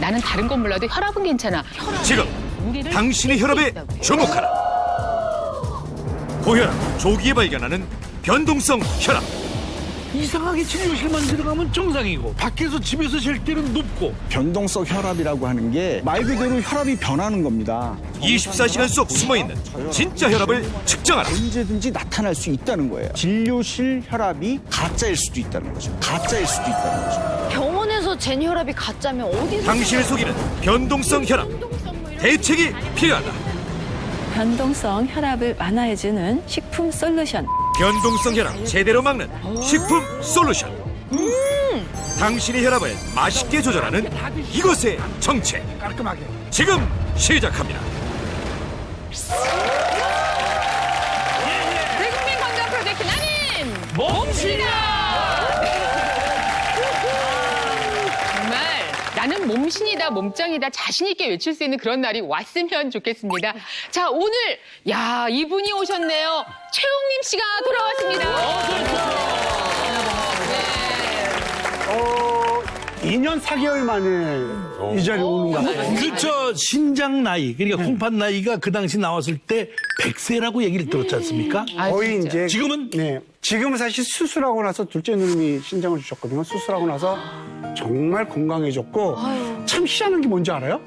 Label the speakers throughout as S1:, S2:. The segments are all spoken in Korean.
S1: 나는 다른 건 몰라도 혈압은 괜찮아.
S2: 지금
S1: 우리를
S2: 당신의 혈압에 주목하라. 고혈압 조기에 발견하는 변동성 혈압.
S3: 이상하게 진료실만 들어가면 정상이고 밖에서 집에서 잴 때는 높고.
S4: 변동성 혈압이라고 하는 게 말 그대로 혈압이 변하는 겁니다.
S2: 24시간 속 숨어있는 진짜 혈압을 측정하라.
S4: 언제든지 나타날 수 있다는 거예요. 진료실 혈압이 가짜일 수도 있다는 거죠. 가짜일 수도 있다는 거죠.
S5: 병원에서 잰 혈압이 가짜면 어디서?
S2: 당신을 속이는 변동성 혈압. 대책이 필요하다.
S6: 변동성 혈압을 완화해주는 식품 솔루션.
S2: 변동성 혈압 제대로 막는 식품 솔루션. 당신의 혈압을 맛있게 조절하는 이것의 정체.
S3: 깔끔하게.
S2: 지금 시작합니다.
S1: 대국민 건강 프로젝트 나는
S3: 몸신이다.
S1: 정말 나는 몸신이다, 몸짱이다 자신 있게 외칠 수 있는 그런 날이 왔으면 좋겠습니다. 자, 오늘 이분이 오셨네요. 최홍림 씨가 돌아왔습니다.
S7: 2년 4개월 만에 이 자리에 오는 것 같아요.
S3: 그저 신장 나이, 그러니까 홍판 나이가 그 당시 나왔을 때 100세라고 얘기를 들었지 않습니까?
S7: 거의
S1: 진짜.
S7: 이제
S3: 지금은?
S7: 네, 지금은 사실 수술하고 나서 둘째 누님이 신장을 주셨거든요. 수술하고 나서 정말 건강해졌고 참 희한한 게 뭔지 알아요?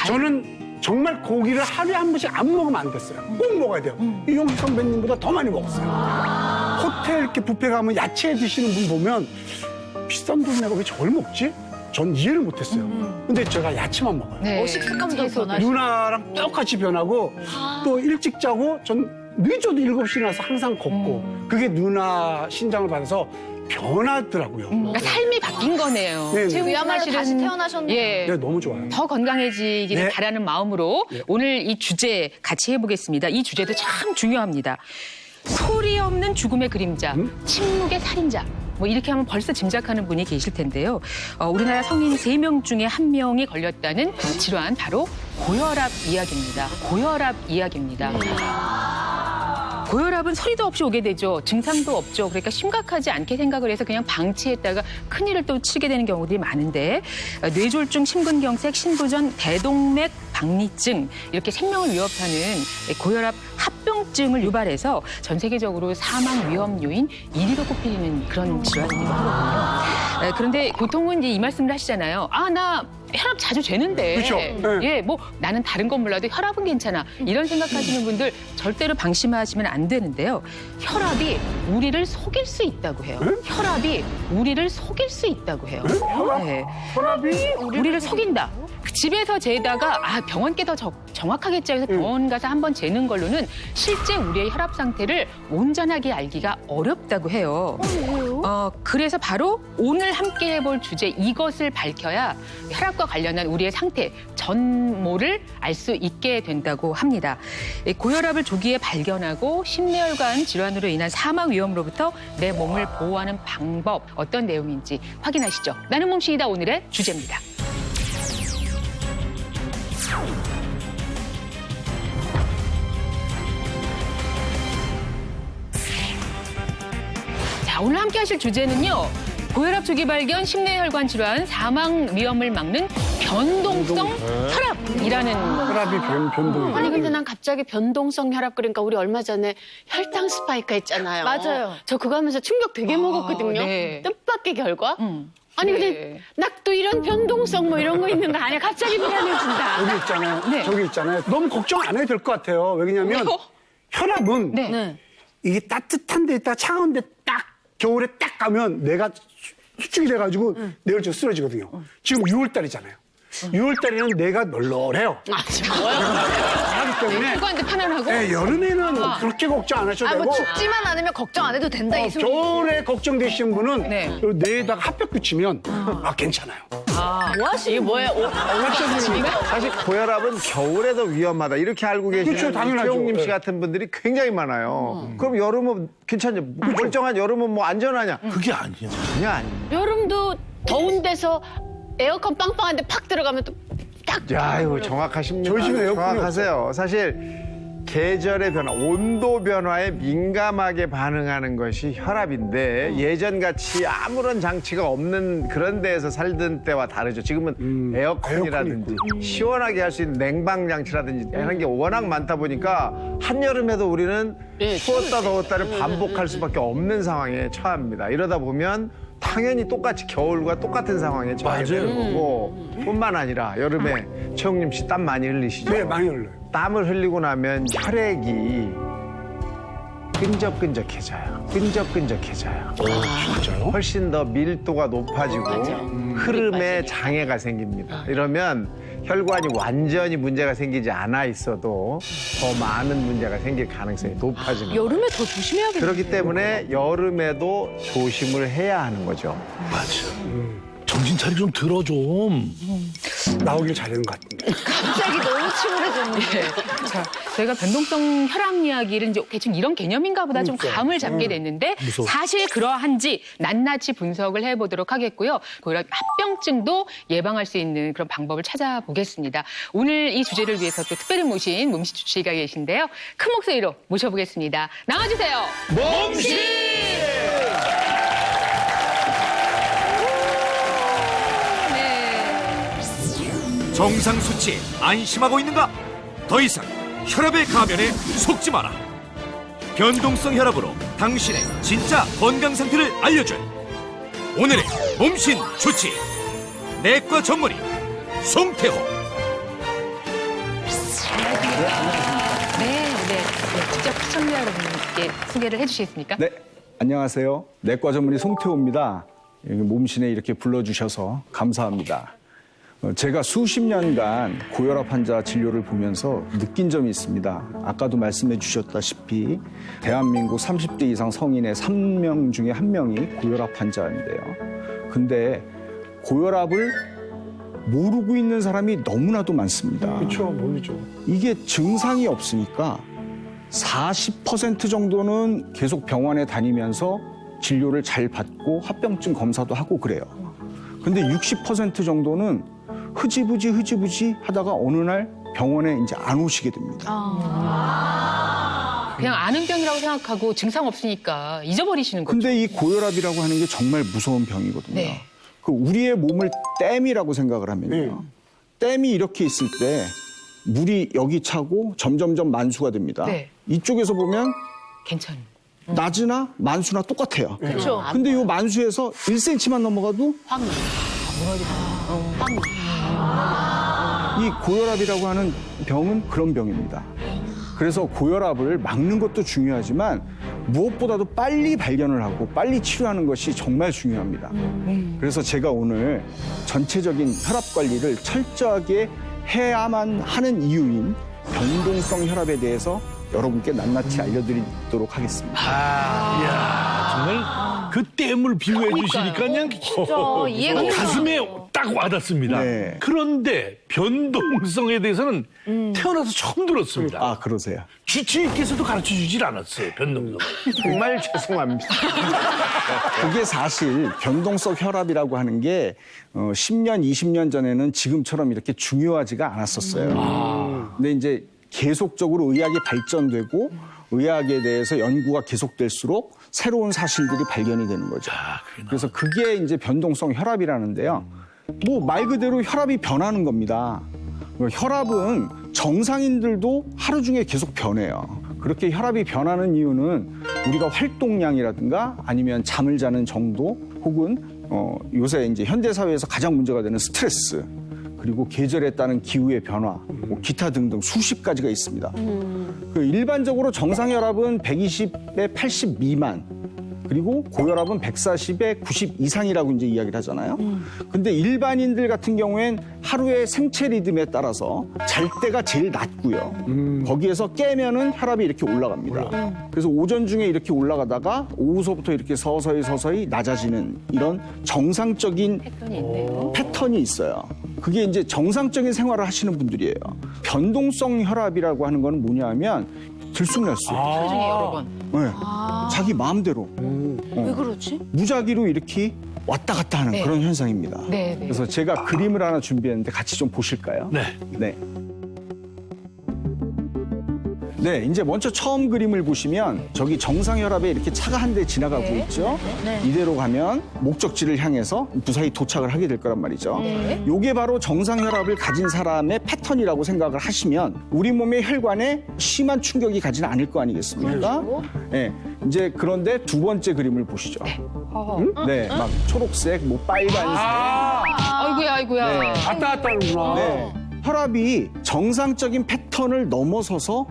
S7: 저는 정말 고기를 하루에 한 번씩 안 먹으면 안 됐어요. 꼭 먹어야 돼요. 이용식 선배님보다 더 많이 먹었어요. 호텔 이렇게 뷔페 가면 야채 드시는 분 보면 비싼 돈 내고 왜 저걸 먹지? 전 이해를 못했어요. 근데 제가 야채만 먹어요.
S1: 네.
S5: 식습관도 변하시.
S7: 누나랑 똑같이 변하고 또 일찍 자고 전 늦어도 7시에 나서 항상 걷고 그게 누나 신장을 받아서 변하더라고요.
S1: 그러니까 삶이 바뀐 거네요.
S7: 네네.
S1: 최홍림
S5: 그야말로
S1: 씨는
S5: 다시 태어나셨네.
S1: 예.
S7: 네, 너무 좋아요.
S1: 더 건강해지기를
S7: 네.
S1: 바라는 마음으로 오늘 이 주제 같이 해보겠습니다. 이 주제도 참 중요합니다. 소리 없는 죽음의 그림자, 침묵의 살인자. 뭐 이렇게 하면 벌써 짐작하는 분이 계실 텐데요. 우리나라 성인 3명 중에 1명이 걸렸다는 질환 바로 고혈압 이야기입니다. 고혈압 이야기입니다. 고혈압은 소리도 없이 오게 되죠. 증상도 없죠. 그러니까 심각하지 않게 생각을 해서 그냥 방치했다가 큰일을 또 치게 되는 경우들이 많은데 뇌졸중, 심근경색, 신부전, 대동맥 박리증 이렇게 생명을 위협하는 고혈압 합병증을 유발해서 전 세계적으로 사망 위험 요인 1위로 꼽히는 그런 질환이기도 하거든요. 그런데 보통은 이제 이 말씀을 하시잖아요. 나 혈압 자주 재는데.
S7: 그렇죠. 네.
S1: 예, 뭐 나는 다른 건 몰라도 혈압은 괜찮아. 이런 생각하시는 분들 절대로 방심하시면 안 되는데요. 혈압이 우리를 속일 수 있다고 해요. 혈압이 우리를 속일 수 있다고 해요. 네.
S7: 혈압이
S1: 우리를 속인다. 집에서 재다가 병원께 더 정확하겠죠. 해서 병원 가서 한번 재는 걸로는 실제 우리의 혈압 상태를 온전하게 알기가 어렵다고 해요. 그래서 바로 오늘 함께 해볼 주제 이것을 밝혀야 혈압과 관련한 우리의 상태, 전모를 알 수 있게 된다고 합니다. 고혈압을 조기에 발견하고 심뇌혈관 질환으로 인한 사망 위험으로부터 내 몸을 보호하는 방법 어떤 내용인지 확인하시죠. 나는 몸신이다 오늘의 주제입니다. 자, 오늘 함께 하실 주제는요. 고혈압 조기 발견, 심뇌혈관 질환, 사망 위험을 막는 변동성 혈압이라는
S7: 혈압이 변동이
S8: 아니 근데 난 갑자기 변동성 혈압 그러니까 우리 얼마 전에 혈당 스파이크 했잖아요.
S5: 맞아요.
S8: 저 그거 하면서 충격 되게 먹었거든요.
S1: 네.
S8: 뜻밖의 결과. 아니 근데 나 또 이런 변동성 뭐 이런 거 있는 거 아니야? 갑자기 불안해진다.
S7: 여기 있잖아요.
S1: 네.
S7: 저기 있잖아요. 너무 걱정 안 해도 될 것 같아요. 왜냐면
S1: 왜요?
S7: 혈압은
S1: 네.
S7: 이게 따뜻한 데 있다 차가운 데 딱 겨울에 딱 가면 내가 수축이 돼가지고 내일쯤 쓰러지거든요. 지금 6월 달이잖아요. 6월 달에는 내가 널널해요. 하기 때문에
S1: 누구한테 편안하고?
S7: 네, 여름에는 그렇게 걱정 안 하셔도 되고
S5: 뭐 죽지만 않으면 걱정 안 해도 된다 이 소리.
S7: 겨울에 걱정되시는 분은
S1: 네.
S7: 뇌에다가 핫팩 붙이면 괜찮아요.
S8: 이게 뭐예요?
S9: 사실 고혈압은 겨울에도 위험하다 이렇게 알고 계시는
S7: 그렇죠, 당연하죠.
S9: 최홍림 씨
S7: 네.
S9: 같은 분들이 굉장히 많아요. 그럼 여름은 괜찮냐? 멀쩡한 여름은 뭐 안전하냐?
S3: 그게 아니야.
S9: 전혀 아니에요.
S8: 여름도 더운 데서 에어컨 빵빵한데 팍 들어가면 또 딱.
S9: 야, 이거 정확하십니다.
S7: 저희 집에 에어컨이
S9: 정확하세요. 사실 계절의 변화, 온도 변화에 민감하게 반응하는 것이 혈압인데 예전같이 아무런 장치가 없는 그런 데에서 살던 때와 다르죠. 지금은 에어컨이라든지 시원하게 할 수 있는 냉방 장치라든지 하는 게 워낙 많다 보니까 한여름에도 우리는 추웠다 더웠다를 반복할 수밖에 없는 상황에 처합니다. 이러다 보면 당연히 똑같이 겨울과 똑같은 상황에 처하게 되는 거고 뿐만 아니라 여름에 최홍림 씨 땀 많이 흘리시죠?
S7: 네, 많이 흘려요.
S9: 땀을 흘리고 나면 혈액이 끈적끈적해져요. 끈적끈적해져요.
S7: 진짜요?
S9: 훨씬 더 밀도가 높아지고 흐름에 장애가 생깁니다. 이러면 혈관이 완전히 문제가 생기지 않아 있어도 더 많은 문제가 생길 가능성이 높아집니다.
S5: 여름에 더 조심해야겠네요.
S9: 그렇기 때문에 여름에도 조심을 해야 하는 거죠.
S3: 맞아. 정신 차리 좀 들어 좀.
S7: 나오길 잘하는 것 같은데.
S5: 갑자기 너무 침울해졌는데.
S1: 자, 저희가 변동성 혈압 이야기를 이제 대충 이런 개념인가 보다 좀
S7: 그러니까.
S1: 감을 잡게 됐는데
S3: 무서워.
S1: 사실 그러한지 낱낱이 분석을 해보도록 하겠고요. 그런 합병증도 예방할 수 있는 그런 방법을 찾아보겠습니다. 오늘 이 주제를 위해서 또 특별히 모신 몸씨 주치의가 계신데요. 큰 목소리로 모셔보겠습니다. 나와주세요. 몸씨!
S2: 정상 수치에 안심하고 있는가? 더 이상 혈압의 가면에 속지 마라. 변동성 혈압으로 당신의 진짜 건강 상태를 알려줄 오늘의 몸신 주치 내과 전문의 송태호.
S1: 네. 직접 시청자 여러분께 소개를 해주시겠습니까?
S4: 네, 안녕하세요. 내과 전문의 송태호입니다. 몸신에 이렇게 불러주셔서 감사합니다. 제가 수십 년간 고혈압 환자 진료를 보면서 느낀 점이 있습니다. 아까도 말씀해 주셨다시피 대한민국 30대 이상 성인의 3명 중에 1명이 고혈압 환자인데요. 근데 고혈압을 모르고 있는 사람이 너무나도 많습니다.
S7: 그렇죠, 모르죠.
S4: 이게 증상이 없으니까 40% 정도는 계속 병원에 다니면서 진료를 잘 받고 합병증 검사도 하고 그래요. 근데 60% 정도는 흐지부지 하다가 어느 날 병원에 이제 안 오시게 됩니다.
S1: 그냥 아는 병이라고 생각하고 증상 없으니까 잊어버리시는 거죠.
S4: 근데 이 고혈압이라고 하는 게 정말 무서운 병이거든요.
S1: 네.
S4: 그 우리의 몸을 댐이라고 생각을 하면요. 댐이 이렇게 있을 때 물이 여기 차고 점점점 만수가 됩니다.
S1: 네.
S4: 이쪽에서 보면
S1: 괜찮은.
S4: 낮으나 만수나 똑같아요.
S5: 그렇죠.
S4: 근데 이 만수에서 1cm만 넘어가도 이 고혈압이라고 하는 병은 그런 병입니다. 그래서 고혈압을 막는 것도 중요하지만 무엇보다도 빨리 발견을 하고 빨리 치료하는 것이 정말 중요합니다. 그래서 제가 오늘 전체적인 혈압 관리를 철저하게 해야만 하는 이유인 변동성 혈압에 대해서 여러분께 낱낱이 알려드리도록 하겠습니다.
S3: 이야, 정말 그 댐을 비유해 주시니까 그냥
S5: 이해가
S3: 가슴에 딱 와닿습니다.
S4: 네.
S3: 그런데 변동성에 대해서는 태어나서 처음 들었습니다.
S4: 아, 그러세요?
S3: 주치의께서도 가르쳐 주질 않았어요, 변동성.
S9: 정말 죄송합니다.
S4: 그게 사실 변동성 혈압이라고 하는 게 10년, 20년 전에는 지금처럼 이렇게 중요하지가 않았었어요. 근데 이제 계속적으로 의학이 발전되고 의학에 대해서 연구가 계속될수록 새로운 사실들이 발견이 되는 거죠. 그래서 그게 이제 변동성 혈압이라는데요. 뭐 말 그대로 혈압이 변하는 겁니다. 혈압은 정상인들도 하루 중에 계속 변해요. 그렇게 혈압이 변하는 이유는 우리가 활동량이라든가 아니면 잠을 자는 정도 혹은 요새 이제 현대 사회에서 가장 문제가 되는 스트레스 그리고 계절에 따른 기후의 변화, 뭐 기타 등등 수십 가지가 있습니다. 그 일반적으로 정상 혈압은 120에 80 미만, 그리고 고혈압은 140에 90 이상이라고 이제 이야기를 하잖아요. 근데 일반인들 같은 경우엔 하루의 생체 리듬에 따라서 잘 때가 제일 낮고요. 거기에서 깨면은 혈압이 이렇게 올라갑니다. 그래서 오전 중에 이렇게 올라가다가 오후서부터 이렇게 서서히 낮아지는 이런 정상적인
S1: 패턴이 있네요.
S4: 패턴이 있어요. 그게 이제 정상적인 생활을 하시는 분들이에요. 변동성 혈압이라고 하는 건 뭐냐 하면 들쑥날쑥.
S1: 하루 중에 여러 번.
S4: 네. 자기 마음대로.
S5: 왜 그러지?
S4: 무작위로 이렇게 왔다 갔다 하는
S1: 네.
S4: 그런 현상입니다.
S1: 네.
S4: 그래서 제가 그림을 하나 준비했는데 같이 좀 보실까요?
S3: 네.
S4: 네. 네, 이제 먼저 처음 그림을 보시면 저기 정상혈압에 이렇게 차가 한 대 지나가고 있죠. 이대로 가면 목적지를 향해서 무사히 도착을 하게 될 거란 말이죠. 요게 바로 정상혈압을 가진 사람의 패턴이라고 생각을 하시면 우리 몸의 혈관에 심한 충격이 가지는 않을 거 아니겠습니까? 네, 이제 그런데 두 번째 그림을 보시죠. 네, 막 초록색, 뭐 빨간색.
S1: 아이고야.
S4: 네.
S7: 왔다 갔다 하는구나.
S4: 네. 혈압이 정상적인 패턴을 넘어서서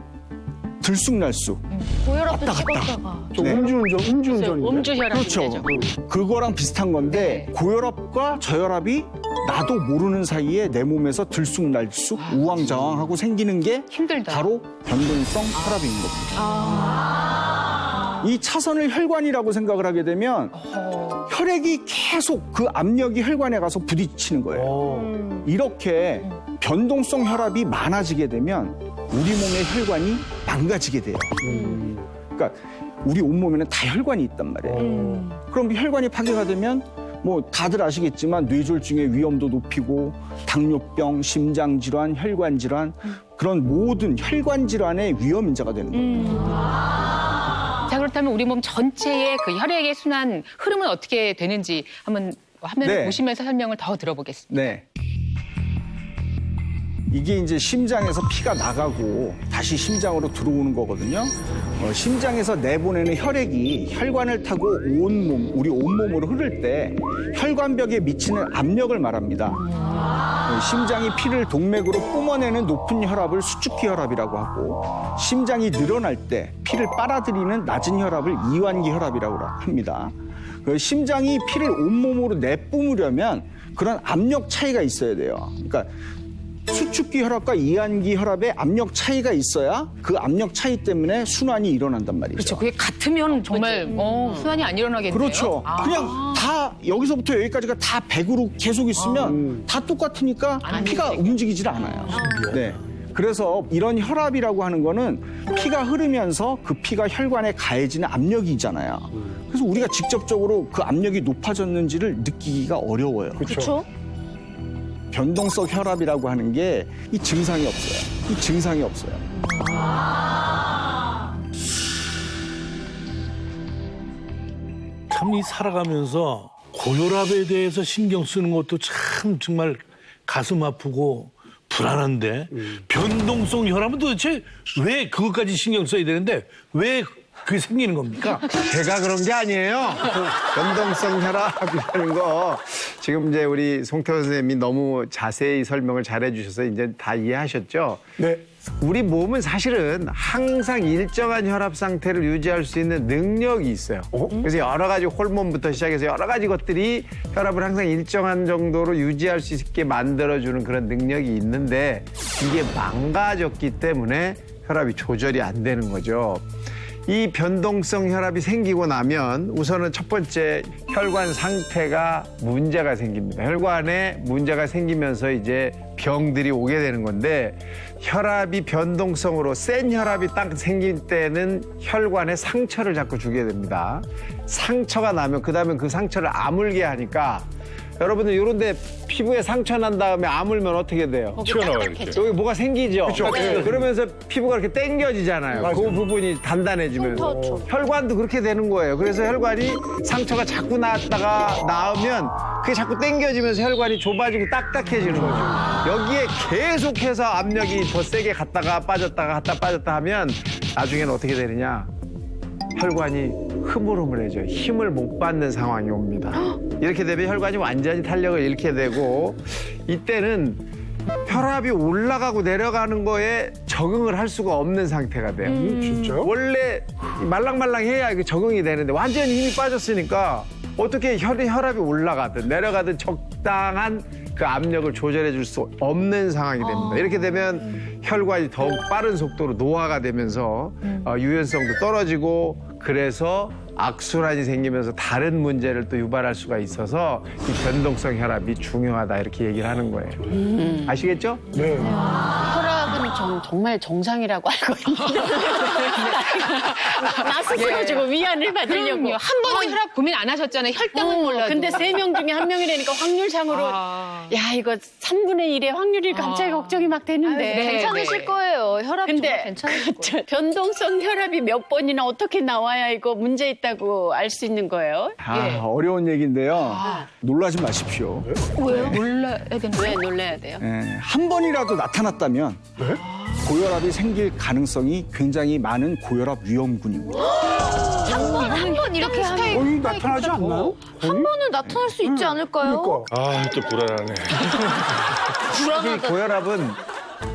S4: 들쑥날쑥.
S5: 고혈압도
S4: 왔다 갔다.
S5: 찍었다가.
S7: 저
S4: 네.
S7: 음주운전인데.
S1: 음주혈압인데
S4: 그렇죠. 그거랑 비슷한 건데 고혈압과 저혈압이 나도 모르는 사이에 내 몸에서 들쑥날쑥 우왕좌왕하고 생기는 게
S1: 힘들다.
S4: 바로 변동성 혈압인 겁니다. 이 차선을 혈관이라고 생각을 하게 되면 혈액이 계속 그 압력이 혈관에 가서 부딪히는 거예요. 이렇게 변동성 혈압이 많아지게 되면 우리 몸의 혈관이 망가지게 돼요. 그러니까 우리 온몸에는 다 혈관이 있단 말이에요. 그럼 혈관이 파괴가 되면 뭐 다들 아시겠지만 뇌졸중의 위험도 높이고 당뇨병, 심장질환, 혈관질환 그런 모든 혈관질환의 위험 인자가 되는 거예요.
S1: 자, 그렇다면 우리 몸 전체의 그 혈액의 순환 흐름은 어떻게 되는지 한번 화면을
S4: 네.
S1: 보시면서 설명을 더 들어보겠습니다.
S4: 네. 이게 이제 심장에서 피가 나가고 다시 심장으로 들어오는 거거든요. 심장에서 내보내는 혈액이 혈관을 타고 온몸, 우리 온몸으로 흐를 때 혈관벽에 미치는 압력을 말합니다. 심장이 피를 동맥으로 뿜어내는 높은 혈압을 수축기 혈압이라고 하고 심장이 늘어날 때 피를 빨아들이는 낮은 혈압을 이완기 혈압이라고 합니다. 심장이 피를 온몸으로 내뿜으려면 그런 압력 차이가 있어야 돼요. 그러니까 수축기 혈압과 이완기 혈압의 압력 차이가 있어야 그 압력 차이 때문에 순환이 일어난단 말이죠.
S1: 그렇죠. 그게 같으면 정말 순환이 안 일어나겠네요.
S4: 그렇죠. 그냥 다 여기서부터 여기까지가 다 100으로 계속 있으면 다 똑같으니까 피가 움직이질 않아요. 네. 그래서 이런 혈압이라고 하는 거는 피가 흐르면서 그 피가 혈관에 가해지는 압력이잖아요. 그래서 우리가 직접적으로 그 압력이 높아졌는지를 느끼기가 어려워요.
S5: 그렇죠?
S4: 변동성 혈압이라고 하는 게 이 증상이 없어요. 이 증상이 없어요.
S3: 참 이 살아가면서 고혈압에 대해서 신경 쓰는 것도 참 정말 가슴 아프고 불안한데 변동성 혈압은 도대체 왜 그것까지 신경 써야 되는데 왜 그게 생기는 겁니까?
S9: 제가 그런 게 아니에요. 변동성 혈압이라는 거 지금 이제 우리 송태호 선생님이 너무 자세히 설명을 잘해 주셔서 이제 다 이해하셨죠?
S7: 네.
S9: 우리 몸은 사실은 항상 일정한 혈압 상태를 유지할 수 있는 능력이 있어요. 그래서 여러 가지 호르몬부터 시작해서 여러 가지 것들이 혈압을 항상 일정한 정도로 유지할 수 있게 만들어주는 그런 능력이 있는데 이게 망가졌기 때문에 혈압이 조절이 안 되는 거죠. 이 변동성 혈압이 생기고 나면 우선은 첫 번째 혈관 상태가 문제가 생깁니다. 혈관에 문제가 생기면서 이제 병들이 오게 되는 건데 혈압이 변동성으로 센 혈압이 딱 생길 때는 혈관에 상처를 자꾸 주게 됩니다. 상처가 나면 그다음에 그 상처를 아물게 하니까 여러분들 이런 데 피부에 상처 난 다음에 아물면 어떻게 돼요?
S8: 튀어나와요,
S9: 여기 뭐가 생기죠? 그러면서 피부가 이렇게 당겨지잖아요. 그 부분이 단단해지면서. 혈관도 그렇게 되는 거예요. 그래서 혈관이 상처가 자꾸 나왔다가 나오면 그게 자꾸 당겨지면서 혈관이 좁아지고 딱딱해지는 거죠. 여기에 계속해서 압력이 더 세게 갔다가 빠졌다가 갔다 빠졌다 하면 나중에는 어떻게 되느냐. 혈관이 흐물흐물해져요. 힘을 못 받는 상황이 옵니다. 이렇게 되면 혈관이 완전히 탄력을 잃게 되고 이때는 혈압이 올라가고 내려가는 거에 적응을 할 수가 없는 상태가 돼요.
S7: 진짜요?
S9: 원래 말랑말랑해야 이게 적응이 되는데 완전히 힘이 빠졌으니까 어떻게 혈압이 올라가든 내려가든 적당한 그 압력을 조절해 줄 수 없는 상황이 됩니다. 이렇게 되면 혈관이 더욱 빠른 속도로 노화가 되면서 유연성도 떨어지고 그래서 악순환이 생기면서 다른 문제를 또 유발할 수가 있어서 이 변동성 혈압이 중요하다 이렇게 얘기를 하는 거예요. 아시겠죠?
S7: 네.
S8: 혈압은 정말 정상이라고 알고 있는데 나 스스로 지금 위안을 받으려고.
S1: 그럼요. 한 번도 혈압 고민 안 하셨잖아요. 혈당은 몰라도.
S8: 근데 3명 중에 1명이라니까 확률상으로 야 이거 3분의 1의 확률이 갑자기 걱정이 막 되는데.
S1: 네,
S5: 괜찮으실
S1: 네.
S5: 거예요. 혈압 정말
S8: 근데
S5: 괜찮으실 거예요.
S8: 변동성 혈압이 몇 번이나 어떻게 나와야 이거 문제 있다고 알 수 있는 거예요?
S4: 아, 어려운 얘기인데요. 놀라지 마십시오.
S1: 몰라야 되는
S8: 왜
S1: 거예요?
S8: 놀라야 돼요?
S4: 예, 한 번이라도 나타났다면 고혈압이 생길 가능성이 굉장히 많은 고혈압 위험군입니다.
S5: 한 번 이렇게 하면
S7: 거의 나타나지 않나요?
S5: 한 번은 나타날 수 있지 않을까요?
S7: 그러니까.
S10: 아, 또 불안하네.
S9: 특히 고혈압은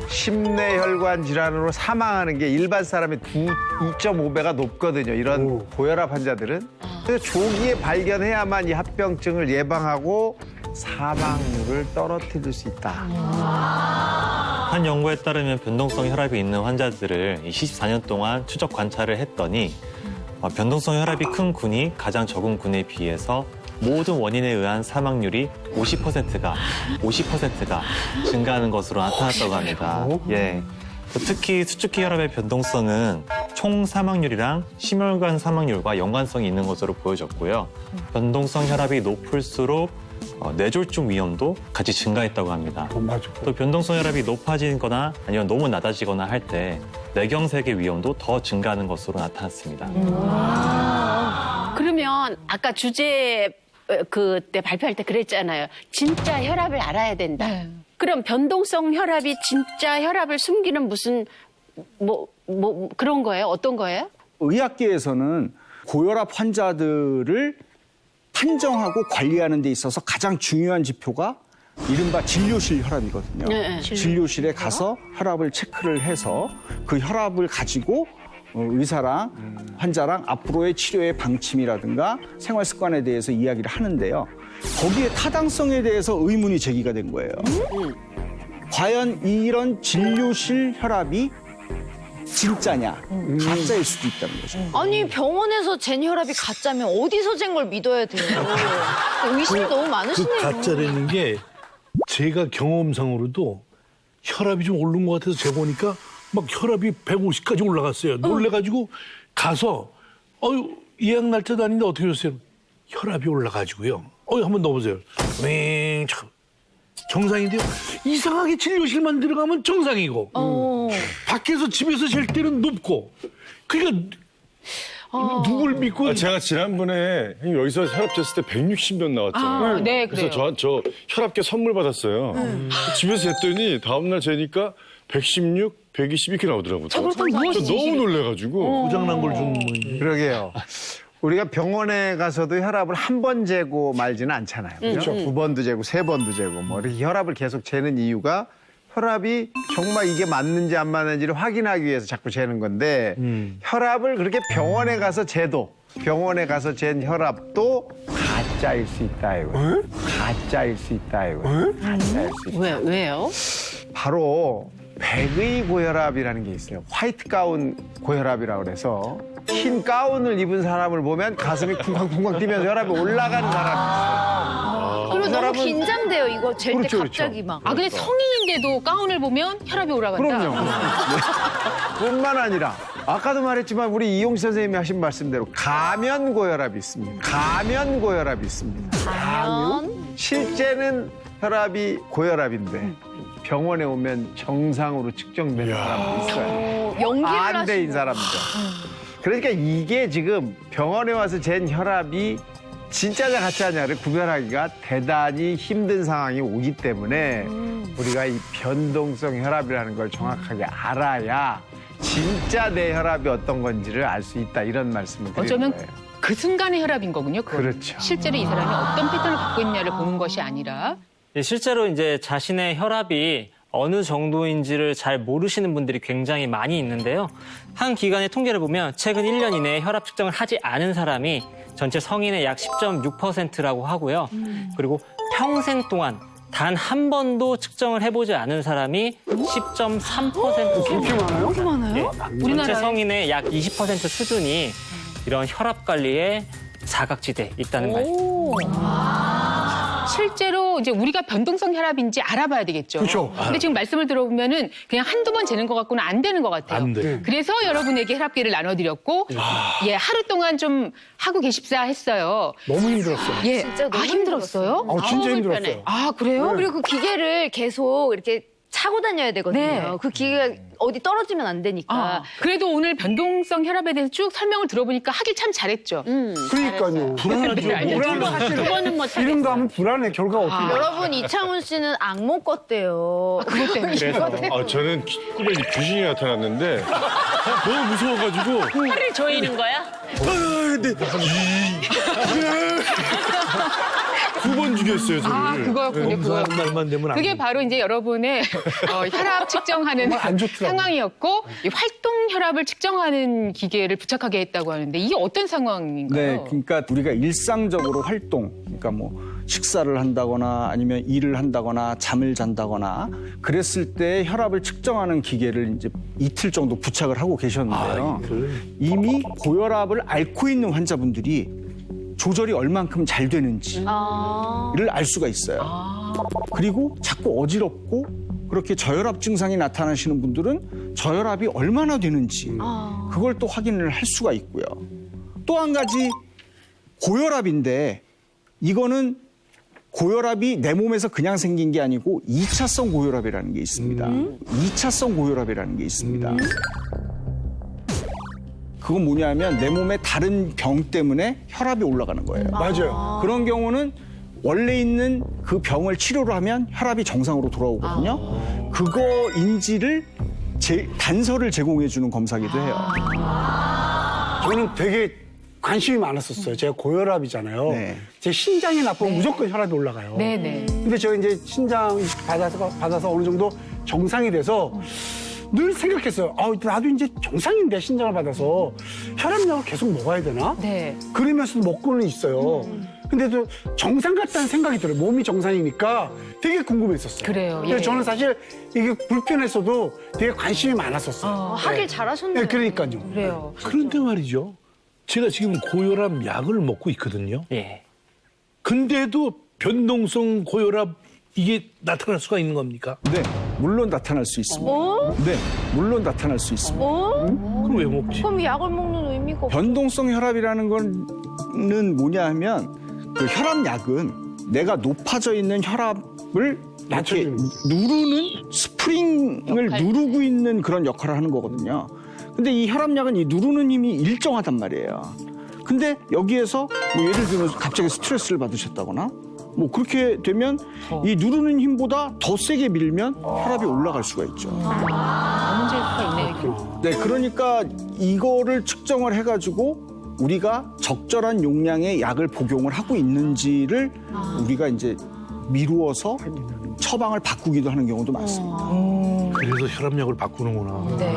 S9: 심내혈관 질환으로 사망하는 게 일반 사람의 2.5배가 높거든요. 이런 고혈압 환자들은. 그래서 조기에 발견해야만 이 합병증을 예방하고 사망률을 떨어뜨릴 수 있다.
S11: 한 연구에 따르면 변동성 혈압이 있는 환자들을 24년 동안 추적 관찰을 했더니 변동성 혈압이 큰 군이 가장 적은 군에 비해서 모든 원인에 의한 사망률이 50%가 증가하는 것으로 나타났다고 합니다. 예. 특히 수축기 혈압의 변동성은 총 사망률이랑 심혈관 사망률과 연관성이 있는 것으로 보여졌고요. 변동성 혈압이 높을수록 뇌졸중 위험도 같이 증가했다고 합니다.
S7: 맞아.
S11: 또 변동성 혈압이 높아지거나 아니면 너무 낮아지거나 할 때 뇌경색의 위험도 더 증가하는 것으로 나타났습니다.
S8: 그러면 아까 주제 그때 발표할 때 그랬잖아요. 진짜 혈압을 알아야 된다. 그럼 변동성 혈압이 진짜 혈압을 숨기는 무슨 뭐 그런 거예요? 어떤 거예요?
S4: 의학계에서는 고혈압 환자들을 판정하고 관리하는 데 있어서 가장 중요한 지표가 이른바 진료실 혈압이거든요.
S8: 네.
S4: 진료실에 가서 혈압을 체크를 해서 그 혈압을 가지고 의사랑 환자랑 앞으로의 치료의 방침이라든가 생활 습관에 대해서 이야기를 하는데요. 거기에 타당성에 대해서 의문이 제기가 된 거예요. 과연 이런 진료실 혈압이 진짜냐, 가짜일 수도 있다는 거죠.
S5: 아니 병원에서 잰 혈압이 가짜면 어디서 잰 걸 믿어야 돼요? 의심이 너무
S3: 그
S5: 많으시네요.
S3: 가짜라는 게 제가 경험상으로도 혈압이 좀 오른 것 같아서 재보니까 막 혈압이 150까지 올라갔어요. 놀래가지고 가서 예약 날짜도 아닌데 어떻게 오셨어요? 혈압이 올라가지고요. 한번 넣어보세요. 정상인데요. 이상하게 진료실만 들어가면 정상이고 밖에서 집에서 잴 때는 높고 그러니까 누굴 믿고
S10: 제가 지난번에 형님 여기서 혈압 쟀을 때 160몇 나왔잖아요.
S1: 네,
S10: 그래서
S1: 그래요.
S10: 저 혈압계 선물 받았어요. 집에서 쟀더니 다음날 재니까 116, 120 이렇게 나오더라고요. 저 너무 놀래가지고.
S3: 고장난 걸 준 뭐.
S9: 그러게요. 우리가 병원에 가서도 혈압을 한 번 재고 말지는 않잖아요. 그렇죠? 2번도 재고 3번도 재고 뭐 이렇게 혈압을 계속 재는 이유가 혈압이 정말 이게 맞는지 안 맞는지를 확인하기 위해서 자꾸 재는 건데 혈압을 그렇게 병원에 가서 재도 병원에 가서 잰 혈압도 가짜일 수 있다 이거예요. 가짜일 수 있다 이거예요. 가짜일 수 있다.
S8: 왜요?
S9: 바로 백의 고혈압이라는 게 있어요. 화이트 가운 고혈압이라고 그래서 흰 가운을 입은 사람을 보면 가슴이 쿵쾅쿵쾅 뛰면서 혈압이 올라가는 사람이 있어요.
S5: 그리고 너무
S9: 사람은-
S5: 긴장돼요. 이거 잴 때
S9: 그렇죠,
S5: 갑자기 막.
S1: 근데 성인인데도 가운을 보면 혈압이 올라간다.
S9: 그럼요. 뿐만 아니라 아까도 말했지만 우리 이용식 선생님이 하신 말씀대로 가면 고혈압이 있습니다. 가면 고혈압이 있습니다. 실제는 혈압이 고혈압인데 병원에 오면 정상으로 측정되는 사람도 있어요.
S5: 연기를
S9: 반대인
S5: 하시고.
S9: 사람들. 그러니까 이게 지금 병원에 와서 잰 혈압이 진짜냐 가짜냐를 구별하기가 대단히 힘든 상황이 오기 때문에 우리가 이 변동성 혈압이라는 걸 정확하게 알아야 진짜 내 혈압이 어떤 건지를 알 수 있다 이런 말씀을 드리는
S1: 어쩌면
S9: 거예요.
S1: 그 순간의 혈압인 거군요. 그건.
S9: 그렇죠.
S1: 실제로 이 사람이 어떤 패턴을 갖고 있냐를 보는 것이 아니라
S12: 실제로 이제 자신의 혈압이 어느 정도인지를 잘 모르시는 분들이 굉장히 많이 있는데요. 한 기관의 통계를 보면 최근 1년 이내에 혈압 측정을 하지 않은 사람이 전체 성인의 약 10.6%라고 하고요. 그리고 평생 동안 단 한 번도 측정을 해보지 않은 사람이 10.3%.
S7: 그렇게 많아요?
S5: 그렇게 많아요?
S12: 전체 성인의 약 20% 수준이 이런 혈압 관리에 사각지대에 있다는 말이죠.
S1: 실제로 이제 우리가 변동성 혈압인지 알아봐야 되겠죠.
S7: 그렇죠.
S1: 근데 지금 말씀을 들어보면은 그냥 한두 번 재는 것 갖고는 안 되는 것 같아요.
S3: 안 돼.
S1: 그래서 여러분에게 혈압계를 나눠드렸고, 예, 하루 동안 좀 하고 계십사 했어요.
S7: 너무 힘들었어요.
S1: 예,
S5: 진짜 너무
S1: 힘들었어요?
S7: 진짜
S8: 아우,
S7: 힘들었어요.
S8: 불편해.
S1: 아, 그래요?
S5: 그리고 그 기계를 계속 이렇게 차고 다녀야 되거든요.
S1: 네.
S5: 그 기계가 어디 떨어지면 안 되니까.
S1: 아, 그래도 오늘 변동성 혈압에 대해서 쭉 설명을 들어보니까 하길 참 잘했죠.
S7: 그러니까요.
S3: 불안하죠.
S7: 불안해.
S8: 그거는 못
S7: 이름도 하면 불안해. 결과가 어떻게 돼?
S5: 여러분 이창훈 씨는 악몽 꿨대요.
S1: 그것 때문에.
S10: 저는 꿈에 귀신이 나타났는데 너무 무서워가지고
S8: 팔을 조이는 거야?
S10: 근데 9번 죽였어요 저를.
S1: 아, 그거였군요.
S3: 검사하는
S1: 그거였군요.
S3: 날만 되면 안
S1: 그게
S3: 돼.
S1: 바로 이제 여러분의 혈압 측정하는
S7: 정말 안 좋더라고요.
S1: 상황이었고, 이 활동 혈압을 측정하는 기계를 부착하게 했다고 하는데 이게 어떤 상황인가요?
S4: 네, 그러니까 우리가 일상적으로 활동, 그러니까 뭐 식사를 한다거나 아니면 일을 한다거나 잠을 잔다거나 그랬을 때 혈압을 측정하는 기계를 이제 이틀 정도 부착을 하고 계셨는데요. 이미 고혈압을 앓고 있는 환자분들이 조절이 얼만큼 잘 되는지를 알 수가 있어요. 그리고 자꾸 어지럽고 그렇게 저혈압 증상이 나타나시는 분들은 저혈압이 얼마나 되는지 그걸 또 확인을 할 수가 있고요. 또 한 가지 고혈압인데 이거는 고혈압이 내 몸에서 그냥 생긴 게 아니고 2차성 고혈압이라는 게 있습니다. 2차성 고혈압이라는 게 있습니다. 그건 뭐냐면 내 몸에 다른 병 때문에 혈압이 올라가는 거예요.
S7: 맞아요.
S4: 그런 경우는 원래 있는 그 병을 치료를 하면 혈압이 정상으로 돌아오거든요. 그거인지를 단서를 제공해 주는 검사기도 해요.
S7: 저는 되게 관심이 많았었어요. 제가 고혈압이잖아요.
S4: 네.
S7: 제 신장이 나쁘면 무조건 혈압이 올라가요.
S1: 네네.
S7: 근데 제가 이제 신장 이식 받아서 어느 정도 정상이 돼서 늘 생각했어요. 나도 이제 정상인데 신장을 받아서 혈압약을 계속 먹어야 되나?
S1: 네.
S7: 그러면서도 먹고는 있어요. 근데도 정상 같다는 생각이 들어요. 몸이 정상이니까 되게 궁금했었어요.
S1: 그래요.
S7: 그래서
S1: 예.
S7: 저는 사실 이게 불편했어도 되게 관심이 많았었어요.
S5: 하길 잘하셨네요.
S7: 네, 그러니까요.
S1: 그래요.
S3: 그런데 말이죠. 제가 지금 고혈압 약을 먹고 있거든요.
S12: 예.
S3: 근데도 변동성 고혈압 이게 나타날 수가 있는 겁니까?
S4: 네, 물론 나타날 수 있습니다. 네, 물론 나타날 수 있습니다.
S3: 그럼 왜 먹지?
S5: 그럼 약을 먹는 의미가 없어.
S4: 변동성 혈압이라는 거는 뭐냐 하면 그 혈압약은 내가 높아져 있는 혈압을 이렇게 누르는 스프링을 누르고 있는 그런 역할을 하는 거거든요. 근데 이 혈압약은 이 누르는 힘이 일정하단 말이에요. 근데 여기에서 뭐 예를 들어서 갑자기 스트레스를 받으셨다거나 뭐 그렇게 되면 이 누르는 힘보다 더 세게 밀면 혈압이 올라갈 수가 있죠.
S1: 문제가 있네요.
S4: 네, 그러니까 이거를 측정을 해가지고 우리가 적절한 용량의 약을 복용을 하고 있는지를 우리가 이제 미루어서 처방을 바꾸기도 하는 경우도 많습니다.
S3: 그래서 혈압약을 바꾸는구나.
S1: 네.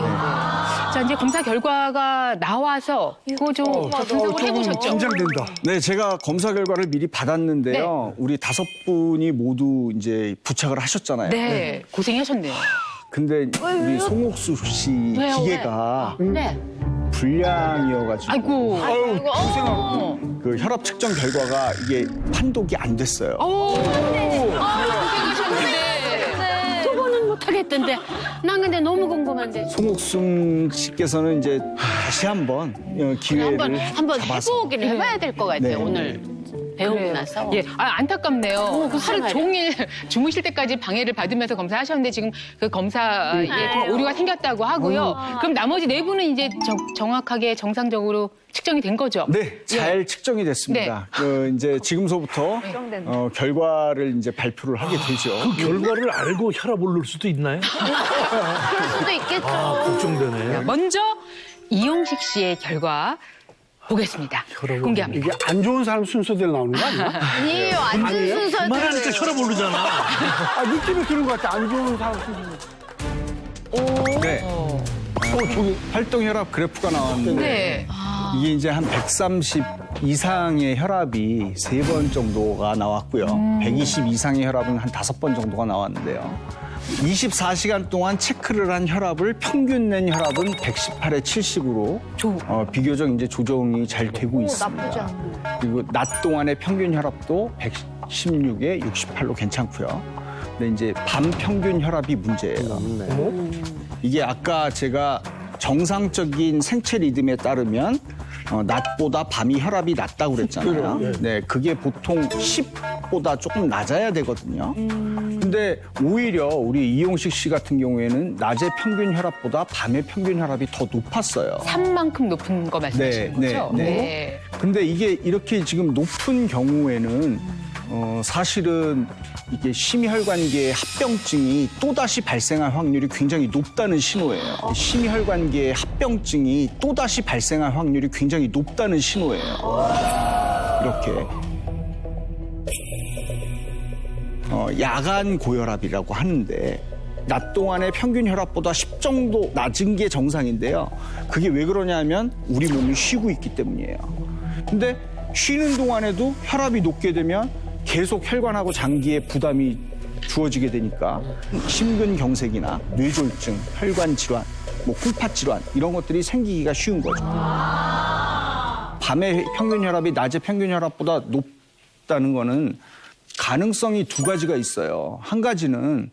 S1: 자, 이제 검사 결과가 나와서 그거 좀 분석을 해보셨죠?
S7: 긴장된다.
S4: 네, 제가 검사 결과를 미리 받았는데요. 우리 5분이 모두 이제 부착을 하셨잖아요.
S1: 네. 고생하셨네요.
S4: 근데 우리 송옥수 씨
S1: 왜요?
S4: 기계가
S8: 네.
S4: 불량이어가지고
S1: 아이고.
S4: 그 혈압 측정 결과가 이게 판독이 안 됐어요.
S1: 고생하셨는데.
S8: 두 번은 못 하겠던데. 난 근데 너무 궁금한데.
S4: 송옥순 씨께서는 이제 다시 한번 기회를
S8: 한번
S4: 잡아서
S8: 해보긴 해봐야 될 것 같아요.
S4: 네.
S8: 오늘 배우고
S1: 그래요.
S8: 나서.
S1: 예, 안타깝네요.
S8: 글쎄
S1: 하루
S8: 말이야.
S1: 종일 주무실 때까지 방해를 받으면서 검사하셨는데 지금 그 검사에 좀 오류가 생겼다고 하고요. 그럼 나머지 4분은 이제 정확하게 정상적으로 측정이 된 거죠?
S4: 네, 잘 측정이 됐습니다. 이제 지금서부터 결과를 이제 발표를 하게 되죠.
S3: 그 결과를 알고 혈압 오를 수도 있나요?
S5: 그럴 수도 있겠죠.
S3: 걱정되네.
S1: 먼저 이용식 씨의 결과 보겠습니다. 공개합니다.
S7: 이게 안 좋은 사람 순서대로 나오는 거 아니야?
S5: 아니에요. 안 좋은 순서대로.
S3: 말하니까 혈압 오르잖아.
S7: 느낌이 드는 것 같아. 안 좋은 사람 순서.
S4: 네. 저기 활동 혈압 그래프가 나왔는데
S1: 네.
S4: 이게 이제 한 130 이상의 혈압이 3번 정도가 나왔고요. 120 이상의 혈압은 한 5번 정도가 나왔는데요. 24시간 동안 체크를 한 혈압을 평균 낸 혈압은 118에 70으로 비교적 이제 조정이 잘 되고
S5: 나쁘지
S4: 있습니다.
S5: 않네.
S4: 그리고 낮 동안의 평균 혈압도 16에 68로 괜찮고요. 근데 이제 밤 평균 혈압이 문제예요. 이게 아까 제가 정상적인 생체 리듬에 따르면 낮보다 밤이 혈압이 낮다고 그랬잖아요. 네, 그게 보통 10보다 조금 낮아야 되거든요. 근데 오히려 우리 이용식 씨 같은 경우에는 낮의 평균 혈압보다 밤의 평균 혈압이 더 높았어요.
S1: 3만큼 높은 거 말씀하시는 거죠?
S4: 네. 근데 이게 이렇게 지금 높은 경우에는 사실은 이게 심혈관계 합병증이 또다시 발생할 확률이 굉장히 높다는 신호예요. 심혈관계 합병증이 또다시 발생할 확률이 굉장히 높다는 신호예요. 이렇게. 야간 고혈압이라고 하는데 낮 동안의 평균 혈압보다 10 정도 낮은 게 정상인데요. 그게 왜 그러냐면 우리 몸이 쉬고 있기 때문이에요. 근데 쉬는 동안에도 혈압이 높게 되면 계속 혈관하고 장기에 부담이 주어지게 되니까 심근경색이나 뇌졸중, 혈관 질환, 콩팥 질환 이런 것들이 생기기가 쉬운 거죠. 밤의 평균 혈압이 낮의 평균 혈압보다 높다는 거는 가능성이 두 가지가 있어요. 한 가지는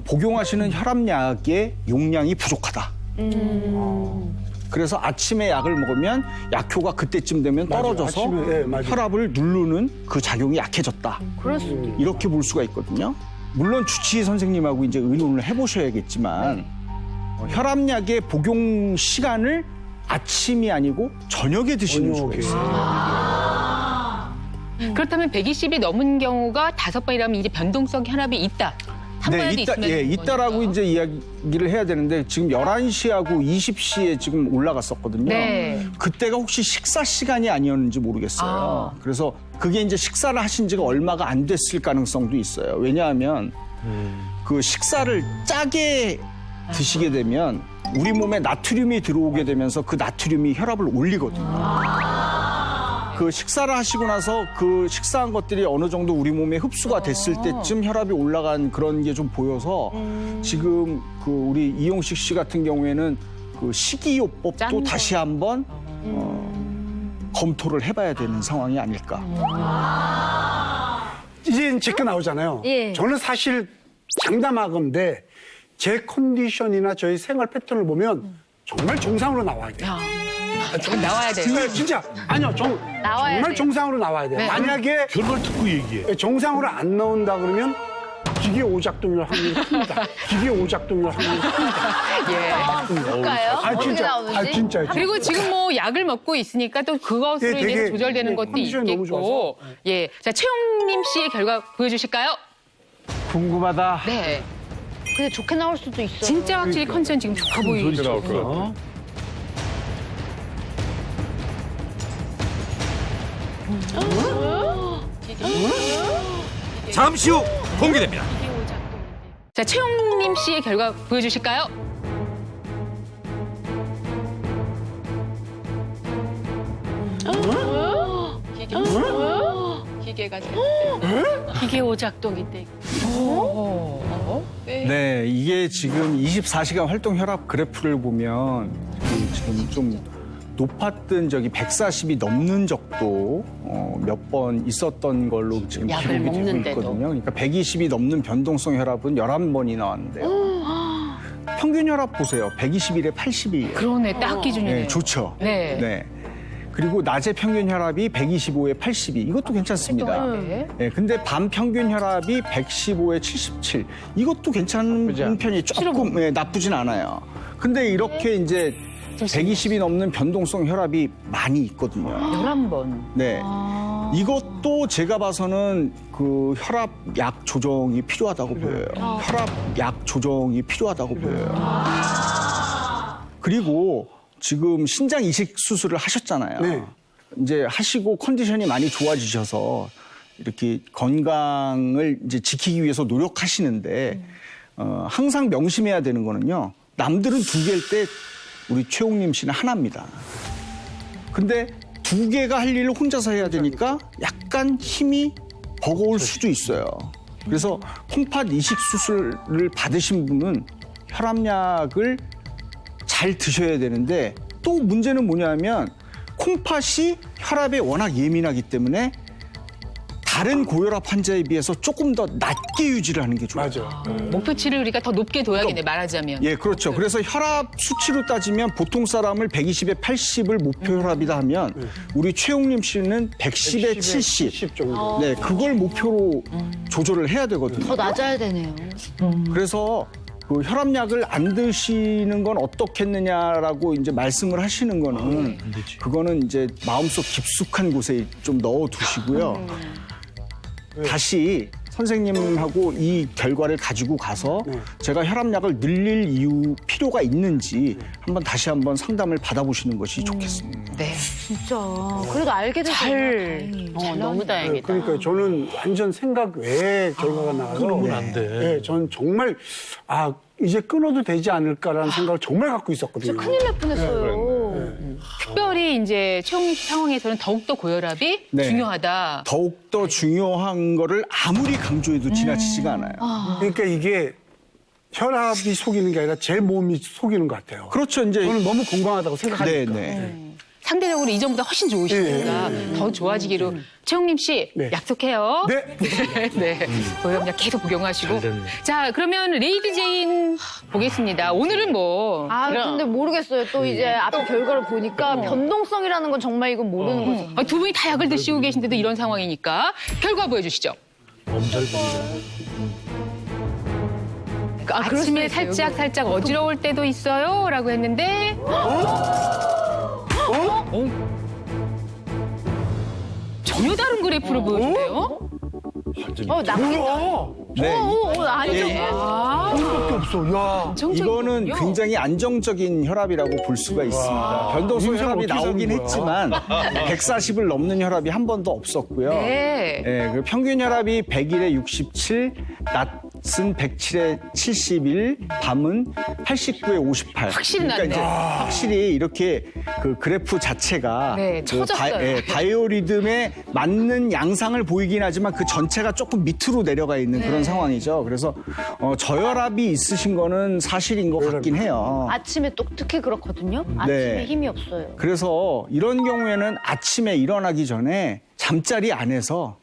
S4: 복용하시는 혈압약의 용량이 부족하다. 그래서 아침에 약을 먹으면 약효가 그때쯤 되면 떨어져서 혈압을 누르는 그 작용이 약해졌다. 이렇게 볼 수가 있거든요. 물론 주치의 선생님하고 이제 의논을 해보셔야겠지만 혈압약의 복용 시간을 아침이 아니고 저녁에 드시는 수가 있어요.
S1: 그렇다면 120이 넘은 경우가 5번이라면 이제 변동성 혈압이 있다.
S4: 네, 있다라고 이제 이야기를 해야 되는데 지금 11시하고 20시에 지금 올라갔었거든요.
S1: 네.
S4: 그때가 혹시 식사 시간이 아니었는지 모르겠어요. 그래서 그게 이제 식사를 하신 지가 얼마가 안 됐을 가능성도 있어요. 왜냐하면 그 식사를 짜게 드시게 되면 우리 몸에 나트륨이 들어오게 되면서 그 나트륨이 혈압을 올리거든요. 그 식사를 하시고 나서 그 식사한 것들이 어느 정도 우리 몸에 흡수가 됐을 때쯤 혈압이 올라간 그런 게 좀 보여서 지금 그 우리 이용식 씨 같은 경우에는 그 식이요법도 다시 한번 검토를 해봐야 되는 상황이 아닐까.
S7: 이제 제가 나오잖아요.
S5: 예.
S7: 저는 사실 장담하건데 제 컨디션이나 저희 생활 패턴을 보면 정말 정상으로 나와야 돼요.
S1: 나와야 돼요.
S7: 진짜 아니요,
S5: 나와야
S7: 정말
S5: 돼요.
S7: 정상으로 나와야 돼요.
S1: 네.
S7: 만약에
S3: 결과를 듣고 얘기해.
S7: 정상으로 안 나온다 그러면 기계 오작동일 확률이 큽니다. 기계 오작동일 확률이 큽니다.
S1: 예.
S5: 볼까요? 어떻게 나오는지?
S7: 진짜.
S1: 그리고 지금 뭐 약을 먹고 있으니까 또 그것으로
S7: 네, 되게,
S1: 인해서 조절되는 것도
S7: 컨디션이 너무
S1: 있겠고.
S7: 좋아서.
S1: 예. 자, 최용림 씨의 결과 보여주실까요?
S9: 궁금하다.
S1: 네.
S5: 근데 좋게 나올 수도 있어요.
S1: 진짜 확실히 컨디션 지금 좋아 보이죠.
S10: 나올 것 같아.
S2: 잠시 후 공개됩니다.
S1: 자, 최용림 씨의 결과 보여주실까요? 기계가
S8: 기계 오작동인데.
S4: 네, 이게 지금 24시간 활동 혈압 그래프를 보면 지금 좀 높았던 적이 140이 넘는 적도 몇 번 있었던 걸로 지금
S8: 약을
S4: 기록이 되고
S8: 먹는데도.
S4: 있거든요. 그러니까 120이 넘는 변동성 혈압은 11번이 나왔는데요. 평균 혈압 보세요. 121에 80이에요.
S1: 그러네, 딱 기준이네요.
S4: 네, 좋죠.
S1: 네.
S4: 그리고 낮의 평균 혈압이 125에 82. 이것도 괜찮습니다.
S1: 네.
S4: 네, 근데 밤 평균 혈압이 115에 77. 이것도 괜찮은 편이 조금 나쁘진 않아요. 근데 이렇게 이제 120이 넘는 변동성 혈압이 많이 있거든요.
S1: 11번.
S4: 네. 이것도 제가 봐서는 그 혈압 약 조정이 필요하다고 보여요. 혈압 약 조정이 필요하다고 보여요. 그리고 지금 신장 이식 수술을 하셨잖아요.
S7: 네.
S4: 이제 하시고 컨디션이 많이 좋아지셔서 이렇게 건강을 이제 지키기 위해서 노력하시는데 항상 명심해야 되는 거는요. 남들은 2개일 때 우리 최용림 씨는 하나입니다. 근데 2개가 할 일을 혼자서 해야 되니까 약간 힘이 버거울 수도 있어요. 그래서 콩팥 이식 수술을 받으신 분은 혈압약을 잘 드셔야 되는데 또 문제는 뭐냐면 콩팥이 혈압에 워낙 예민하기 때문에 다른 고혈압 환자에 비해서 조금 더 낮게 유지를 하는 게 좋아요.
S7: 맞아.
S1: 목표치를 우리가 더 높게 둬야겠네, 말하자면.
S4: 예, 그렇죠. 그래서 혈압 수치로 따지면 보통 사람을 120에 80을 목표 혈압이다 하면 우리 최용림 씨는 110에 70
S7: 정도.
S4: 네, 그걸 목표로 조절을 해야 되거든요.
S5: 더 낮아야 되네요.
S4: 그래서 그 혈압약을 안 드시는 건 어떻겠느냐라고 이제 말씀을 하시는 거는 그거는 이제 마음속 깊숙한 곳에 좀 넣어 두시고요. 다시 선생님하고 이 결과를 가지고 가서 제가 혈압약을 늘릴 필요가 있는지 다시 한번 상담을 받아보시는 것이 좋겠습니다.
S1: 네.
S5: 진짜. 그래도 알게 돼서
S8: 너무 다행이다.
S7: 그러니까 저는 완전 생각 외의 결과가 나와서
S3: 끊으면 안 돼.
S7: 네, 저는 정말 이제 끊어도 되지 않을까라는 생각을 정말 갖고 있었거든요.
S5: 큰일 날 뻔했어요.
S1: 특별히 이제 최홍림 씨 상황에서는 더욱더 고혈압이
S4: 네.
S1: 중요하다.
S4: 더욱더 중요한 거를 아무리 강조해도 지나치지가 않아요.
S7: 그러니까 이게 혈압이 속이는 게 아니라 제 몸이 속이는 것 같아요.
S4: 그렇죠. 이제
S7: 저는 너무 건강하다고 생각하니까.
S4: 네.
S1: 상대적으로 이전보다 훨씬 좋으시니까 더 좋아지기로. 최홍림 씨,
S7: 네.
S1: 약속해요.
S7: 네.
S1: 네. 고혈압약 계속 복용하시고.
S3: 잘 됐네.
S1: 자, 그러면 레이디 제인 보겠습니다. 오늘은 뭐.
S5: 근데 모르겠어요. 또 이제 앞에 결과를 보니까 변동성이라는 건 정말 이건 모르는 거죠.
S1: 두 분이 다 약을 드시고 계신데도 이런 상황이니까 결과 보여주시죠.
S3: 엄살 부리네.
S1: 아침에 살짝 어지러울 때도 있어요 라고 했는데 전혀 다른 그래프를 보여주네요.
S5: 낚인다.
S4: 네.
S5: 아니죠.
S7: 그것밖에 없어. 야.
S4: 이거는 굉장히 안정적인 혈압이라고 볼 수가 있습니다. 변동성
S7: 인생을
S4: 혈압이
S7: 어떻게
S4: 나오긴
S7: 사는 거야?
S4: 했지만 140을 넘는 혈압이 한 번도 없었고요.
S1: 네.
S4: 그 평균 혈압이 100일에 67, 낮은 107에 71, 밤은 89에 58.
S1: 확실히 낮네.
S4: 이제 확실히 이렇게 그 그래프 자체가
S1: 네,
S4: 그
S1: 처졌어요.
S4: 바이오리듬에 맞는 양상을 보이긴 하지만 그 전체가 조금 밑으로 내려가 있는
S1: 네.
S4: 그런 상황이죠. 그래서 저혈압이 있으신 거는 사실인 것 같긴 해요.
S5: 아침에 또 특히 그렇거든요. 아침에
S4: 네.
S5: 힘이 없어요.
S4: 그래서 이런 경우에는 아침에 일어나기 전에 잠자리 안에서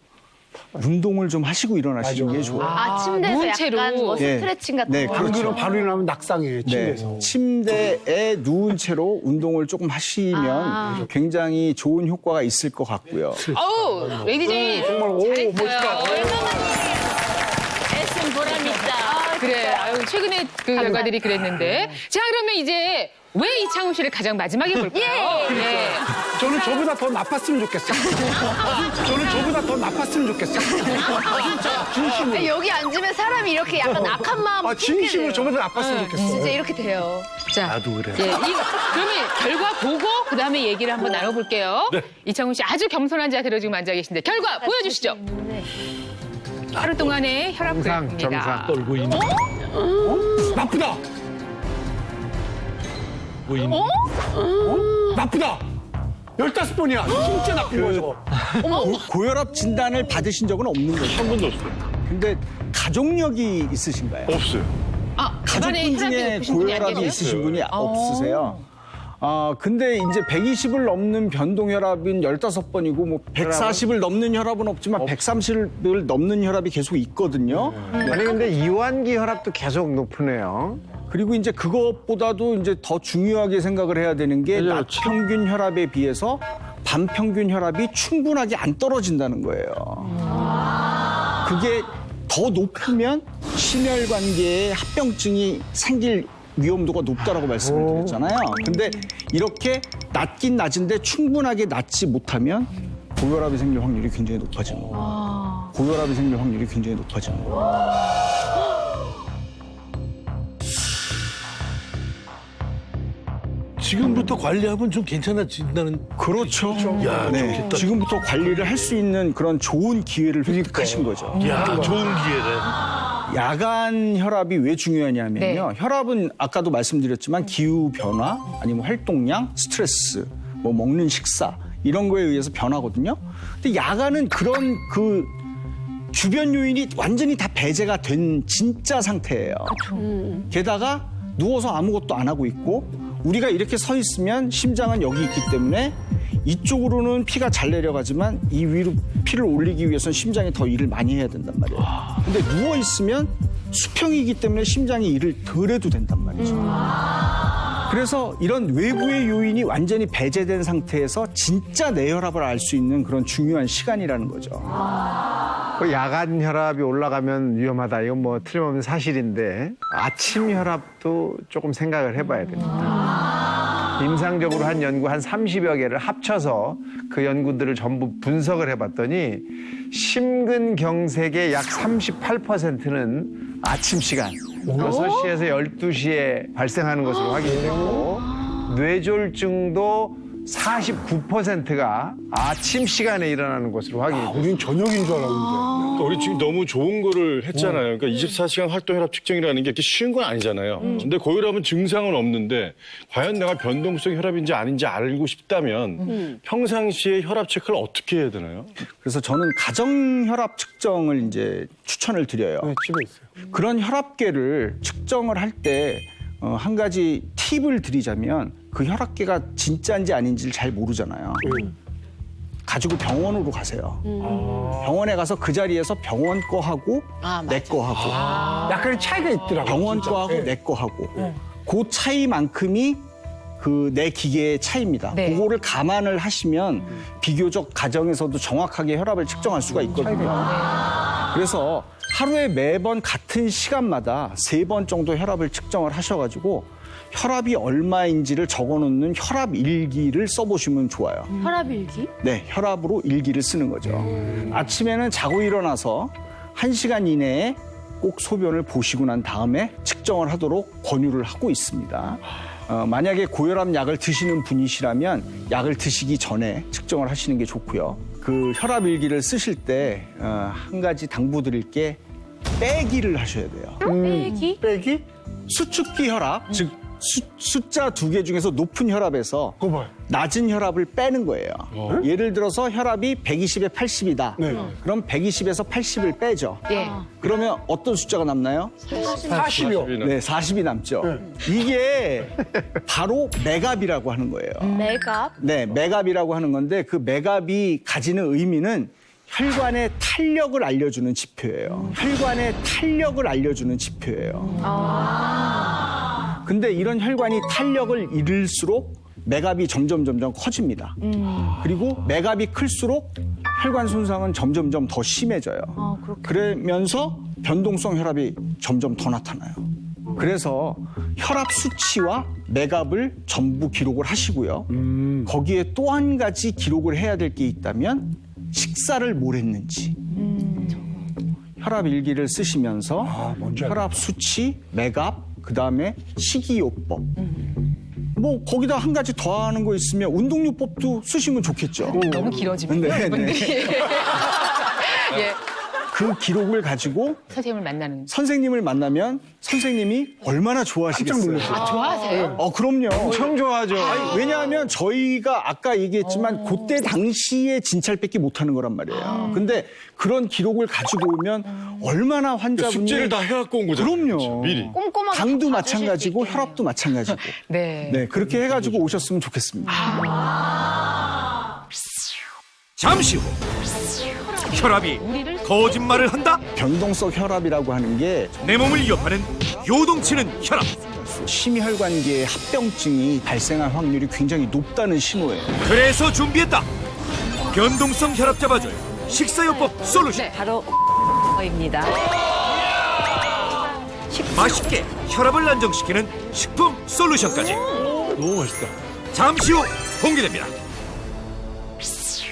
S4: 운동을 좀 하시고 일어나시는 게 좋아요.
S5: 아침 돼서
S1: 누운 채로.
S5: 약간 뭐
S4: 네.
S5: 스트레칭 같은
S4: 네,
S5: 거.
S7: 안
S4: 그렇죠.
S7: 그러면 바로 일어나면 낙상해, 침대에서.
S4: 네, 침대에 누운 채로 운동을 조금 하시면 굉장히 좋은 효과가 있을 것 같고요.
S1: 어우, 레이디 제인.
S7: 정말, 오,
S1: 잘했어요.
S7: 멋있다.
S8: 애쓴 보람이 있다.
S1: 그래, 아유, 최근에 그 결과들이 그랬는데. 자, 그러면 이제 왜 이창훈 씨를 가장 마지막에 볼까요? 예.
S7: 저는 저보다 더 나빴으면 좋겠어요. 저는 저보다 더 나빴으면 좋겠어요. 진심으로.
S5: 여기 앉으면 사람이 이렇게 약간 악한 마음
S7: 진심으로 저보다 나빴으면 좋겠어요.
S5: 진짜 이렇게 돼요.
S1: 자,
S3: 나도 그래.
S1: 예, 그러면 결과 보고 그다음에 얘기를 한번 나눠볼게요. 이창훈 씨 아주 겸손한 자세로 지금 앉아 계신데 결과 보여주시죠. 하루 동안의 혈압 그래프입니다.
S3: 떨고 있는.
S7: 나쁘다.
S3: 뭐 있는.
S7: 나쁘다. 15번이야. 진짜 나쁜 거죠.
S4: 고혈압 진단을 받으신 적은 없는 거죠.
S10: 한 번도 없어요.
S4: 근데 가족력이 있으신가요?
S10: 없어요.
S1: 집안에
S4: 가족분
S1: 혈압이
S4: 중에
S1: 높으신 분이 안
S4: 고혈압이
S1: 계세요?
S4: 있으신 분이 없으세요? 근데 이제 120을 넘는 변동혈압은 15번이고, 뭐 140을 넘는 혈압은 없지만 130을 넘는 혈압이 계속 있거든요.
S9: 아니 근데 이완기 혈압도 계속 높으네요.
S4: 그리고 이제 그것보다도 이제 더 중요하게 생각을 해야 되는 게 낮 평균 혈압에 비해서 밤 평균 혈압이 충분하게 안 떨어진다는 거예요. 그게 더 높으면 심혈관계에 합병증이 생길 위험도가 높다라고 말씀을 드렸잖아요. 근데 이렇게 낮긴 낮은데 충분하게 낮지 못하면 고혈압이 생길 확률이 굉장히 높아지는 거예요. 고혈압이 생길 확률이 굉장히 높아지는 거예요.
S3: 지금부터 관리하면 좀 괜찮아진다는.
S4: 그렇죠.
S3: 야,
S4: 네.
S3: 좋겠다.
S4: 지금부터 관리를 할 수 있는 그런 좋은 기회를 획득하신 거죠.
S3: 야, 좋은 기회래.
S4: 야간 혈압이 왜 중요하냐면요.
S1: 네.
S4: 혈압은 아까도 말씀드렸지만 기후 변화, 아니면 활동량, 스트레스, 뭐 먹는 식사 이런 거에 의해서 변하거든요. 근데 야간은 그런 그 주변 요인이 완전히 다 배제가 된 진짜 상태예요. 게다가 누워서 아무것도 안 하고 있고 우리가 이렇게 서 있으면 심장은 여기 있기 때문에 이쪽으로는 피가 잘 내려가지만 이 위로 피를 올리기 위해서는 심장이 더 일을 많이 해야 된단 말이에요. 근데 누워 있으면 수평이기 때문에 심장이 일을 덜 해도 된단 말이죠. 그래서 이런 외부의 요인이 완전히 배제된 상태에서 진짜 뇌혈압을 알 수 있는 그런 중요한 시간이라는 거죠.
S9: 그 야간 혈압이 올라가면 위험하다. 이건 뭐 틀림없는 사실인데 아침 혈압도 조금 생각을 해봐야 됩니다. 임상적으로 한 연구 한 30여 개를 합쳐서 그 연구들을 전부 분석을 해봤더니 심근경색의 약 38%는 아침 시간 6시에서 12시에 발생하는 것으로 확인이 됐고 뇌졸중도 49%가 아침 시간에 일어나는 것으로 확인이 됐어요.
S7: 우린 저녁인 줄 알았는데.
S10: 그러니까 우리 지금 너무 좋은 거를 했잖아요. 그러니까 24시간 활동혈압 측정이라는 게 이렇게 쉬운 건 아니잖아요. 근데 고혈압은 증상은 없는데 과연 내가 변동성 혈압인지 아닌지 알고 싶다면 평상시에 혈압 체크를 어떻게 해야 되나요?
S4: 그래서 저는 가정 혈압 측정을 이제 추천을 드려요.
S7: 네, 집에 있어요.
S4: 그런 혈압계를 측정을 할 때 한 가지 팁을 드리자면 그 혈압계가 진짜인지 아닌지를 잘 모르잖아요. 가지고 병원으로 가세요. 병원에 가서 그 자리에서 병원 거 하고 내 거 하고
S7: 약간의 차이가 있더라고요.
S4: 병원
S7: 진짜.
S4: 거 하고
S7: 네.
S4: 내 거 하고 그 차이만큼이 그 내 기계의 차이입니다.
S1: 네.
S4: 그거를 감안을 하시면 비교적 가정에서도 정확하게 혈압을 측정할 수가 있거든요. 그래서 하루에 매번 같은 시간마다 3번 정도 혈압을 측정을 하셔가지고 혈압이 얼마인지를 적어놓는 혈압 일기를 써보시면 좋아요.
S5: 혈압일기?
S4: 네, 혈압으로 일기를 쓰는 거죠. 아침에는 자고 일어나서 1시간 이내에 꼭 소변을 보시고 난 다음에 측정을 하도록 권유를 하고 있습니다. 만약에 고혈압 약을 드시는 분이시라면 약을 드시기 전에 측정을 하시는 게 좋고요. 그 혈압 일기를 쓰실 때 한 가지 당부드릴 게 빼기를 하셔야 돼요.
S5: 빼기?
S7: 빼기?
S4: 수축기 혈압, 즉 숫자 2개 중에서 높은 혈압에서
S7: 그거 봐요.
S4: 낮은 혈압을 빼는 거예요. 예를 들어서 혈압이 120에 80이다.
S7: 네.
S4: 그럼 120에서 80을 빼죠.
S1: 예.
S4: 그러면 어떤 숫자가 남나요?
S7: 40이요.
S4: 네, 40이 남죠.
S7: 네.
S4: 이게 바로 맥압이라고 하는 거예요.
S5: 맥압?
S4: 네, 맥압이라고 하는 건데 그 맥압이 가지는 의미는 혈관의 탄력을 알려주는 지표예요. 혈관의 탄력을 알려주는 지표예요. 근데 이런 혈관이 탄력을 잃을수록 맥압이 점점 커집니다. 그리고 맥압이 클수록 혈관 손상은 점점 더 심해져요. 그러면서 변동성 혈압이 점점 더 나타나요. 그래서 혈압 수치와 맥압을 전부 기록을 하시고요. 거기에 또 한 가지 기록을 해야 될 게 있다면 식사를 뭘 했는지. 혈압 일기를 쓰시면서
S7: 뭔지 알겠다.
S4: 혈압 수치, 맥압, 그다음에 식이요법. 뭐 거기다 한 가지 더 하는 거 있으면 운동요법도 쓰시면 좋겠죠.
S1: 너무 길어지면
S4: 네,
S1: 여러분들이. 예.
S4: 그 기록을 가지고
S1: 선생님을 만나는.
S4: 선생님을 만나면 선생님이 얼마나 좋아하시겠어요.
S1: 좋아하세요?
S4: 그럼요.
S9: 엄청 좋아하죠.
S4: 아니, 왜냐하면 저희가 아까 얘기했지만 그때 당시에 진찰 뺏기 못하는 거란 말이에요. 근데 그런 기록을 가지고 오면 얼마나 환자분이
S10: 숙제를 다 해갖고 온 거잖아요.
S4: 그럼요.
S10: 그렇죠, 미리.
S5: 꼼꼼하게
S4: 당도
S5: 다
S4: 마찬가지고
S5: 봐주실 수
S4: 혈압도 마찬가지고.
S1: 네.
S4: 네, 그렇게 해가지고 오셨으면 좋겠습니다.
S2: 잠시 후 혈압이 거짓말을 한다?
S4: 변동성 혈압이라고 하는 게
S2: 내 몸을 위협하는 요동치는 혈압.
S4: 심혈관계의 합병증이 발생할 확률이 굉장히 높다는 신호예요.
S2: 그래서 준비했다. 변동성 혈압 잡아줄 식사요법 솔루션.
S6: 바로 입니다.
S2: 맛있게 혈압을 안정시키는 식품 솔루션까지.
S3: 너무 맛있다.
S2: 잠시 후 공개됩니다.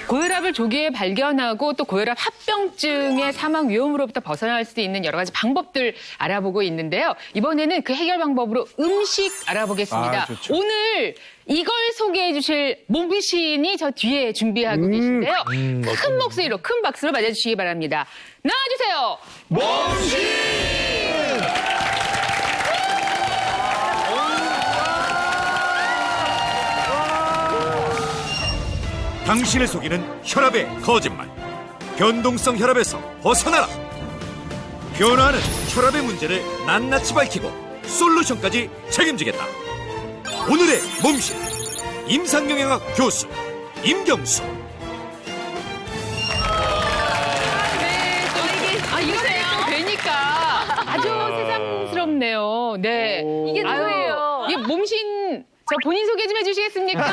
S1: 고혈압을 조기에 발견하고 또 고혈압 합병증의 사망 위험으로부터 벗어날 수 있는 여러 가지 방법들 알아보고 있는데요. 이번에는 그 해결 방법으로 음식 알아보겠습니다.
S9: 좋죠.
S1: 오늘 이걸 소개해 주실 몸신이 저 뒤에 준비하고 계신데요. 큰 목소리로 큰 박수로 맞아주시기 바랍니다. 나와주세요.
S2: 당신을 속이는 혈압의 거짓말. 변동성 혈압에서 벗어나라. 변화하는 혈압의 문제를 낱낱이 밝히고 솔루션까지 책임지겠다. 오늘의 몸신 임상영양학 교수 임경수.
S1: 이거는 또 되니까 아주 새삼스럽네요. 네.
S5: 이게 누구예요?
S1: 이 몸신 저 본인 소개 좀 해주시겠습니까?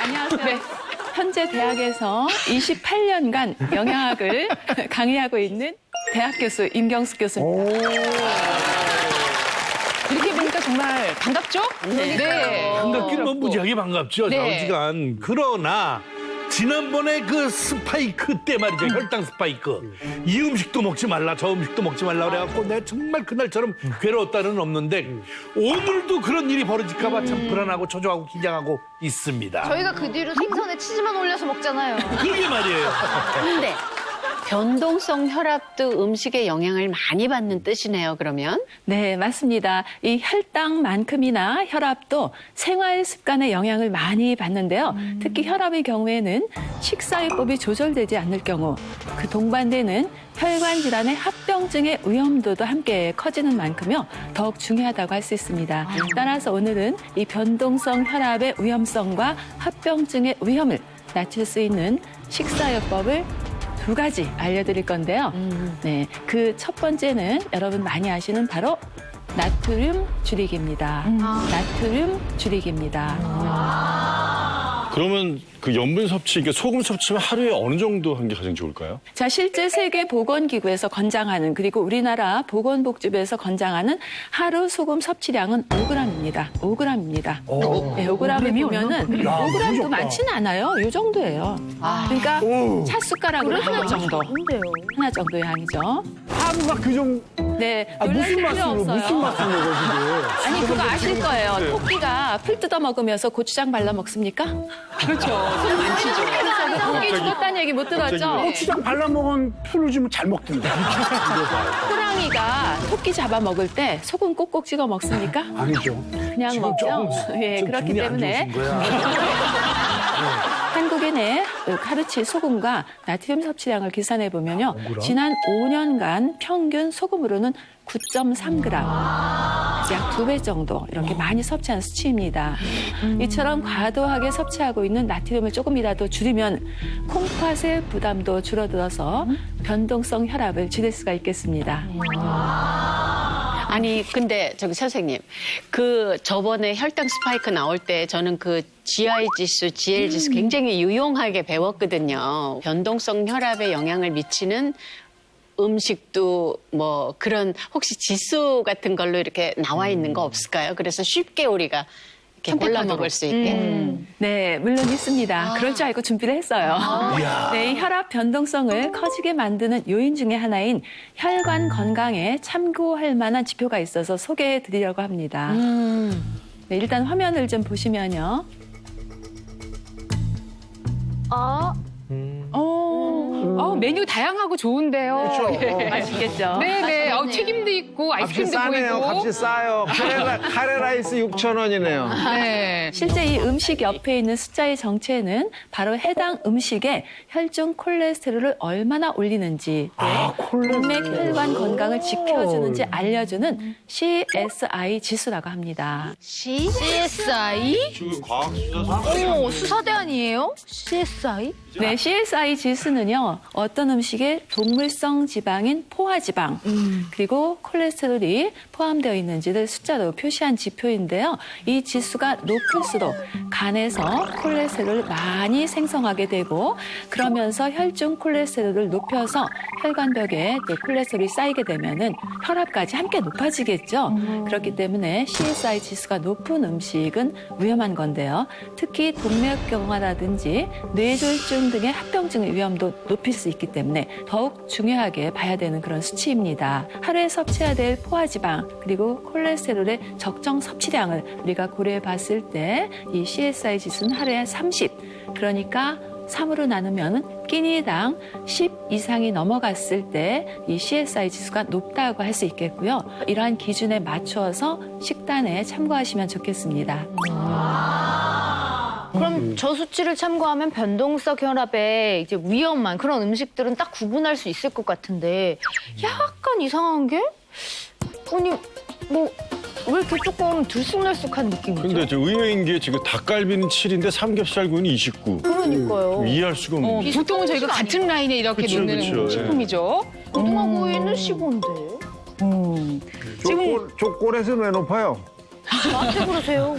S6: 안녕하세요. 네. 현재 대학에서 28년간 영양학을 강의하고 있는 대학 교수 임경수 교수입니다.
S1: 이렇게 보니까 정말 반갑죠? 네.
S3: 반갑긴 뭐 무지하게 반갑죠.
S1: 네.
S3: 좌우지간. 그러나 지난번에 그 스파이크 때 말이죠. 혈당 스파이크. 이 음식도 먹지 말라 저 음식도 먹지 말라 그래갖고 내가 정말 그날처럼 괴로웠다는 없는데 오늘도 그런 일이 벌어질까 봐 참 불안하고 초조하고 긴장하고 있습니다.
S5: 저희가 그 뒤로 생선에 치즈만 올려서 먹잖아요.
S3: 그러게 말이에요.
S8: 근데 변동성 혈압도 음식에 영향을 많이 받는 뜻이네요, 그러면.
S6: 네, 맞습니다. 이 혈당만큼이나 혈압도 생활 습관에 영향을 많이 받는데요. 특히 혈압의 경우에는 식사요법이 조절되지 않을 경우, 그 동반되는 혈관 질환의 합병증의 위험도도 함께 커지는 만큼요, 더욱 중요하다고 할 수 있습니다. 따라서 오늘은 이 변동성 혈압의 위험성과 합병증의 위험을 낮출 수 있는 식사요법을 2가지 알려드릴 건데요. 네, 그 첫 번째는 여러분 많이 아시는 바로 나트륨 줄이기입니다. 나트륨 줄이기입니다.
S10: 그러면 그 염분 섭취, 그러니까 소금 섭취는 하루에 어느 정도 한 게 가장 좋을까요?
S6: 자, 실제 세계보건기구에서 권장하는 그리고 우리나라 보건복지부에서 권장하는 하루 소금 섭취량은 5g입니다. 5g입니다. 네, 5g을 보면은 5g도 많지는 않아요. 이 정도예요. 그러니까 차 숟가락으로 하나 정도. 하나 정도의 양이죠.
S7: 하루가 그 정도.
S6: 네,
S7: 무슨
S6: 놀랄 필요
S7: 맛으로,
S6: 없어요.
S7: 무슨 맛으로 먹어지게.
S6: 아니, 그거 아실 거예요. 토끼가 풀 뜯어 먹으면서 고추장 발라 먹습니까?
S1: 그렇죠. 손 많이 치죠.
S6: 토끼 죽었다는 얘기 못 들었죠?
S7: 고추장 발라 먹은 풀을 주면 잘 먹던데.
S6: 호랑이가 토끼 잡아 먹을 때 소금 꼭꼭 찍어 먹습니까?
S7: 아니죠.
S6: 그냥
S3: 지금
S6: 먹죠.
S3: 조금
S6: 예,
S3: 좀
S6: 그렇기
S3: 기분이 안
S6: 때문에
S3: 좋으신 거야.
S6: 한국인의 카르치 소금과 나트륨 섭취량을 계산해 보면요. 지난 5년간 평균 소금으로는 9.3g, 약 2배 정도 이렇게 많이 섭취한 수치입니다. 이처럼 과도하게 섭취하고 있는 나트륨을 조금이라도 줄이면 콩팥의 부담도 줄어들어서 변동성 혈압을 줄일 수가 있겠습니다.
S8: 아니, 근데 저기 선생님, 그 저번에 혈당 스파이크 나올 때 저는 그 GI 지수, GL 지수 굉장히 유용하게 배웠거든요. 변동성 혈압에 영향을 미치는 음식도 뭐 그런 혹시 지수 같은 걸로 이렇게 나와 있는 거 없을까요? 그래서 쉽게 우리가 이렇게 골라 먹을 수 있게.
S6: 네, 물론 있습니다. 그럴 줄 알고 준비를 했어요. 네, 이 혈압 변동성을 커지게 만드는 요인 중에 하나인 혈관 건강에 참고할 만한 지표가 있어서 소개해 드리려고 합니다. 네, 일단 화면을 좀 보시면요.
S1: 메뉴 다양하고 좋은데요. 예.
S6: 맛있겠죠?
S1: 네네. 튀김도 있고
S9: 값이
S1: 아이스크림도
S9: 싸네요.
S1: 보이고.
S9: 값이 싸요. 카레라이스 6,000원이네요.
S1: 네.
S6: 실제 이 음식 옆에 있는 숫자의 정체는 바로 해당 음식에 혈중 콜레스테롤을 얼마나 올리는지, 동맥 혈관 건강을 지켜주는지 알려주는 CSI 지수라고 합니다.
S5: CSI? 어머, 수사대 아니에요? CSI?
S6: 네, CSI 지수는요, 어떤 음식에 동물성 지방인 포화지방, 그리고 콜레스테롤이 포함되어 있는지를 숫자로 표시한 지표인데요. 이 지수가 높을수록 간에서 콜레스테롤을 많이 생성하게 되고, 그러면서 혈중 콜레스테롤을 높여서 혈관벽에 또 콜레스테롤이 쌓이게 되면은 혈압까지 함께 높아지겠죠. 그렇기 때문에 CSI 지수가 높은 음식은 위험한 건데요. 특히 동맥경화라든지 뇌졸중 등의 합병증의 위험도 높일 수 있기 때문에 더욱 중요하게 봐야 되는 그런 수치입니다. 하루에 섭취해야 될 포화지방 그리고 콜레스테롤의 적정 섭취량을 우리가 고려해 봤을 때 이 CSI 지수는 하루에 30, 그러니까 3으로 나누면 끼니당 10 이상이 넘어갔을 때 이 CSI 지수가 높다고 할 수 있겠고요. 이러한 기준에 맞추어서 식단에 참고하시면 좋겠습니다.
S5: 그럼 저 수치를 참고하면 변동성 혈압에 이제 위험한 그런 음식들은 딱 구분할 수 있을 것 같은데 약간 이상한 게 아니 뭐 왜 이렇게 조금 들쑥날쑥한 느낌이죠?
S10: 근데 저 의외인 게 지금 닭갈비는 7인데 삼겹살구이는 29.
S5: 그러니까요.
S10: 이해할 수가 없는.
S1: 보통은 저희가 같은 라인에 이렇게
S10: 그쵸,
S1: 놓는
S10: 그쵸,
S1: 식품이죠.
S5: 고등어구이는 15인데.
S9: 저 꼴에서 왜 높아요?
S5: 나한테 그러세요.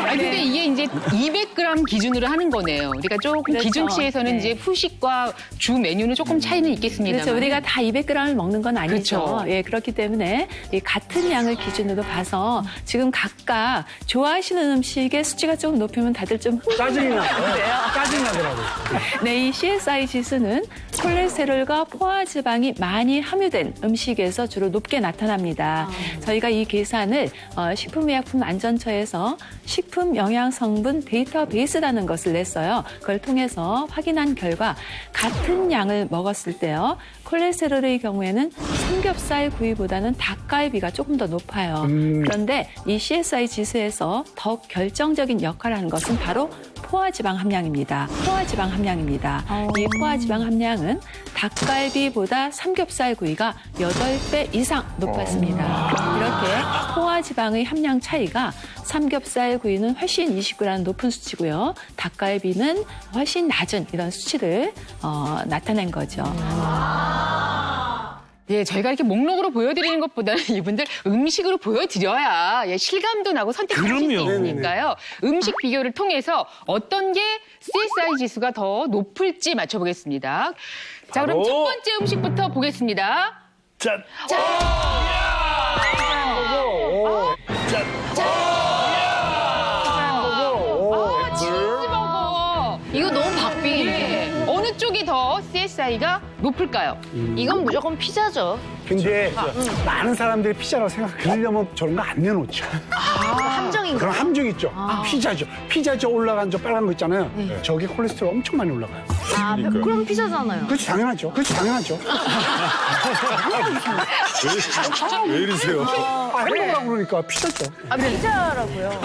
S1: 아 근데 이게 이제 200g 기준으로 하는 거네요. 우리가 조금
S6: 그렇죠.
S1: 기준치에서는
S6: 네.
S1: 이제 후식과 주 메뉴는 조금 차이는 있겠습니다만.
S6: 그렇죠. 우리가 다 200g을 먹는 건 아니죠.
S1: 그렇죠.
S6: 예, 그렇기 때문에 이 같은 양을 기준으로 봐서 지금 각각 좋아하시는 음식의 수치가 조금 높으면 다들 좀
S7: 짜증이 나요. 짜증 나더라고요.
S6: 네, 이 CSI 지수는 콜레스테롤과 포화지방이 많이 함유된 음식에서 주로 높게 나타납니다. 저희가 이 계산을 식품의약품안전처에서 식품 영양 성분 데이터베이스라는 것을 냈어요. 그걸 통해서 확인한 결과 같은 양을 먹었을 때요. 콜레스테롤의 경우에는 삼겹살 구이보다는 닭갈비가 조금 더 높아요. 그런데 이 CSI 지수에서 더욱 결정적인 역할을 하는 것은 바로 포화지방 함량입니다. 포화지방 함량입니다. 이 포화지방 함량은 닭갈비보다 삼겹살 구이가 8배 이상 높았습니다. 이렇게 포화지방의 함량 차이가 삼겹살 구이는 훨씬 29라는 높은 수치고요. 닭갈비는 훨씬 낮은 이런 수치를 나타낸 거죠.
S1: 예, 저희가 이렇게 목록으로 보여드리는 것보다는 이분들 음식으로 보여드려야 예, 실감도 나고 선택하실 수
S3: 그럼요.
S1: 있으니까요. 음식 비교를 통해서 어떤 게 CSI 지수가 더 높을지 맞춰보겠습니다. 자, 그럼
S3: 바로
S1: 첫 번째 음식부터 보겠습니다.
S3: 짠!
S1: 치즈버거.
S5: 이거 너무 박빙인데.
S1: 어느 쪽이 더 CSI가 높을까요?
S5: 이건 무조건 피자죠.
S7: 근데 많은 사람들이 피자라고 생각하려면 저런 거 안 내놓죠.
S5: 함정인 거.
S7: 그런 함정 있죠. 피자죠. 피자죠 올라간 저 빨간 거 있잖아요. 저게 콜레스테롤 엄청 많이 올라가요.
S5: 아, 그럼 피자잖아요.
S7: 그렇죠, 당연하죠. 그렇죠, 당연하죠.
S10: 왜 이러세요?
S7: 햄버거라고 그러니까 피자죠.
S5: 아, 피자라고요.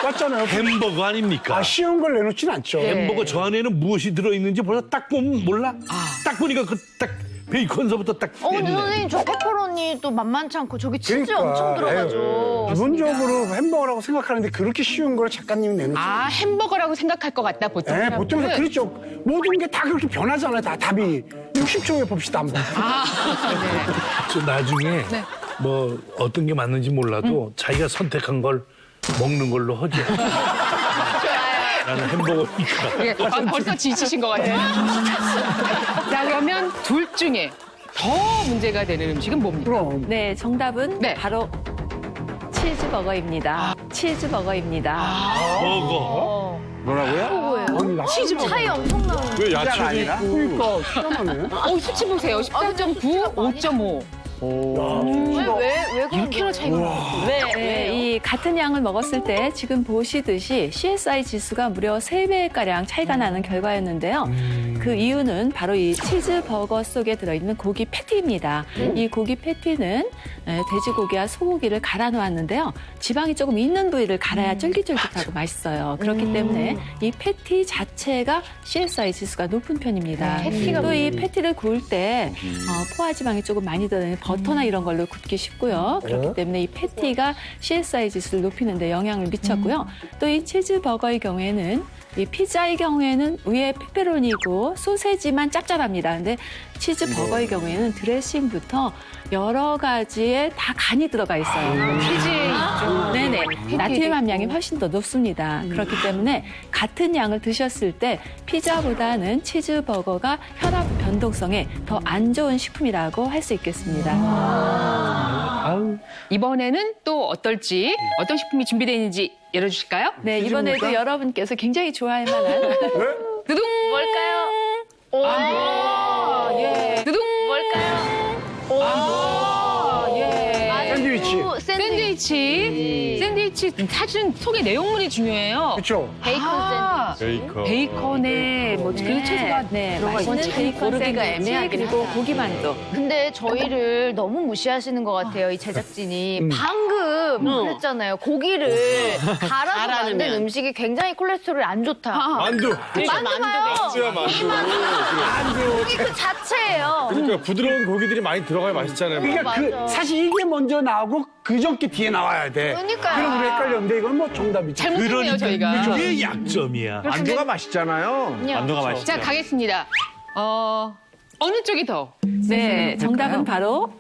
S7: 맞잖아요.
S3: 햄버거 아닙니까?
S7: 쉬운 걸 내놓지는 않죠.
S3: 햄버거 저 안에는 무엇이 들어있는지 벌써 딱 보면 몰라? 딱 보니까 그 딱 베이컨서부터 딱.
S5: 근데 선생님, 저 페퍼로니도 만만치 않고 저기 치즈
S7: 그러니까,
S5: 엄청 들어가죠.
S7: 기본적으로 햄버거라고 생각하는데 그렇게 쉬운 걸 작가님이 내놓죠.
S1: 아, 햄버거라고 생각할 것 같다, 보통.
S7: 네, 보통
S1: 사람들은.
S7: 그렇죠. 모든 게 다 그렇게 변하잖아요. 다 답이. 60초에 봅시다 한번.
S3: 저 나중에 뭐 어떤 게 맞는지 몰라도 자기가 선택한 걸 먹는 걸로 하죠. 나는 햄버거니까.
S1: 예, 벌써 지치신 것 같아요. 자, 그러면 둘 중에 더 문제가 되는 음식은 뭡니까?
S7: 그럼.
S6: 네, 정답은
S1: 네.
S6: 바로 치즈버거입니다. 치즈버거입니다.
S3: 버거.
S9: 뭐라고요?
S5: 뭐예요?
S7: 치즈
S5: 차이 엄청 나는.
S10: 왜 야채도
S9: 아니라?
S10: 있고.
S7: 그러니까 희한하네.
S1: 수치 보세요. 14.9, 5.5.
S5: 왜
S1: 이렇게나 차이가 나요?
S6: 네, 이 같은 양을 먹었을 때 지금 보시듯이 CSI 지수가 무려 3배가량 차이가 나는 결과였는데요. 그 이유는 바로 이 치즈버거 속에 들어있는 고기 패티입니다. 이 고기 패티는 돼지고기와 소고기를 갈아 놓았는데요. 지방이 조금 있는 부위를 갈아야 쫄깃쫄깃하고 맛있어요. 그렇기 때문에 이 패티 자체가 CSI 지수가 높은 편입니다. 또 이 패티를 구울 때 포화지방이 조금 많이 들어있는 버터나 이런 걸로 굽기 쉽고요. 그렇기 때문에 이 패티가 CSI 지수를 높이는 데 영향을 미쳤고요. 또 이 치즈버거의 경우에는 이 피자의 경우에는 위에 페페로니고 소세지만 짭짤합니다. 근데 치즈버거의 경우에는 드레싱부터 여러 가지에 다 간이 들어가 있어요.
S1: 치즈에 있죠.
S6: 네네. 나트륨 함량이 훨씬 더 높습니다. 그렇기 때문에 같은 양을 드셨을 때 피자보다는 치즈버거가 혈압 변동성에 더 안 좋은 식품이라고 할 수 있겠습니다.
S1: 이번에는 또 어떨지, 어떤 식품이 준비되어 있는지 열어주실까요?
S6: 네, 이번에도 여러분께서 굉장히 좋아할 만한
S1: 두둥!
S5: 뭘까요?
S1: 예. 두둥!
S5: 뭘까요?
S1: 예.
S7: 샌드위치.
S1: 샌드위치. 샌드위치 사실은 속에 내용물이 중요해요.
S7: 그렇죠.
S5: 베이컨
S10: 베이컨.
S1: 베이컨에 뭐 그 채소가
S6: 네,
S1: 들어가
S6: 맛있는
S1: 있는
S6: 베이컨
S8: 고르기가
S6: 샌드위치
S8: 애매하긴
S6: 그리고 고기 만두.
S5: 근데 저희를 너무 무시하시는 것 같아요, 이 제작진이. 방금 그랬잖아요. 고기를 갈아서 만든
S8: 갈아내면.
S5: 음식이 굉장히 콜레스테롤이 안 좋다.
S10: 만두.
S5: 만두가요.
S10: 만두야, 만두.
S5: 고기 그 자체예요.
S10: 그러니까 부드러운 고기들이 많이 들어가야 맛있잖아요.
S7: 그러니까
S5: 맞아.
S7: 사실 이게 먼저 나오고 그저께 뒤에 나와야 돼.
S5: 그러니까요.
S7: 그럼 우리 헷갈렸는데 이건 뭐 정답이죠.
S1: 잘못했네요, 저희가.
S3: 그게 약점이야.
S9: 만두가 맛있잖아요.
S11: 만두가 맛있죠.
S1: 자, 가겠습니다. 어느 쪽이 더?
S6: 네, 정답은 바로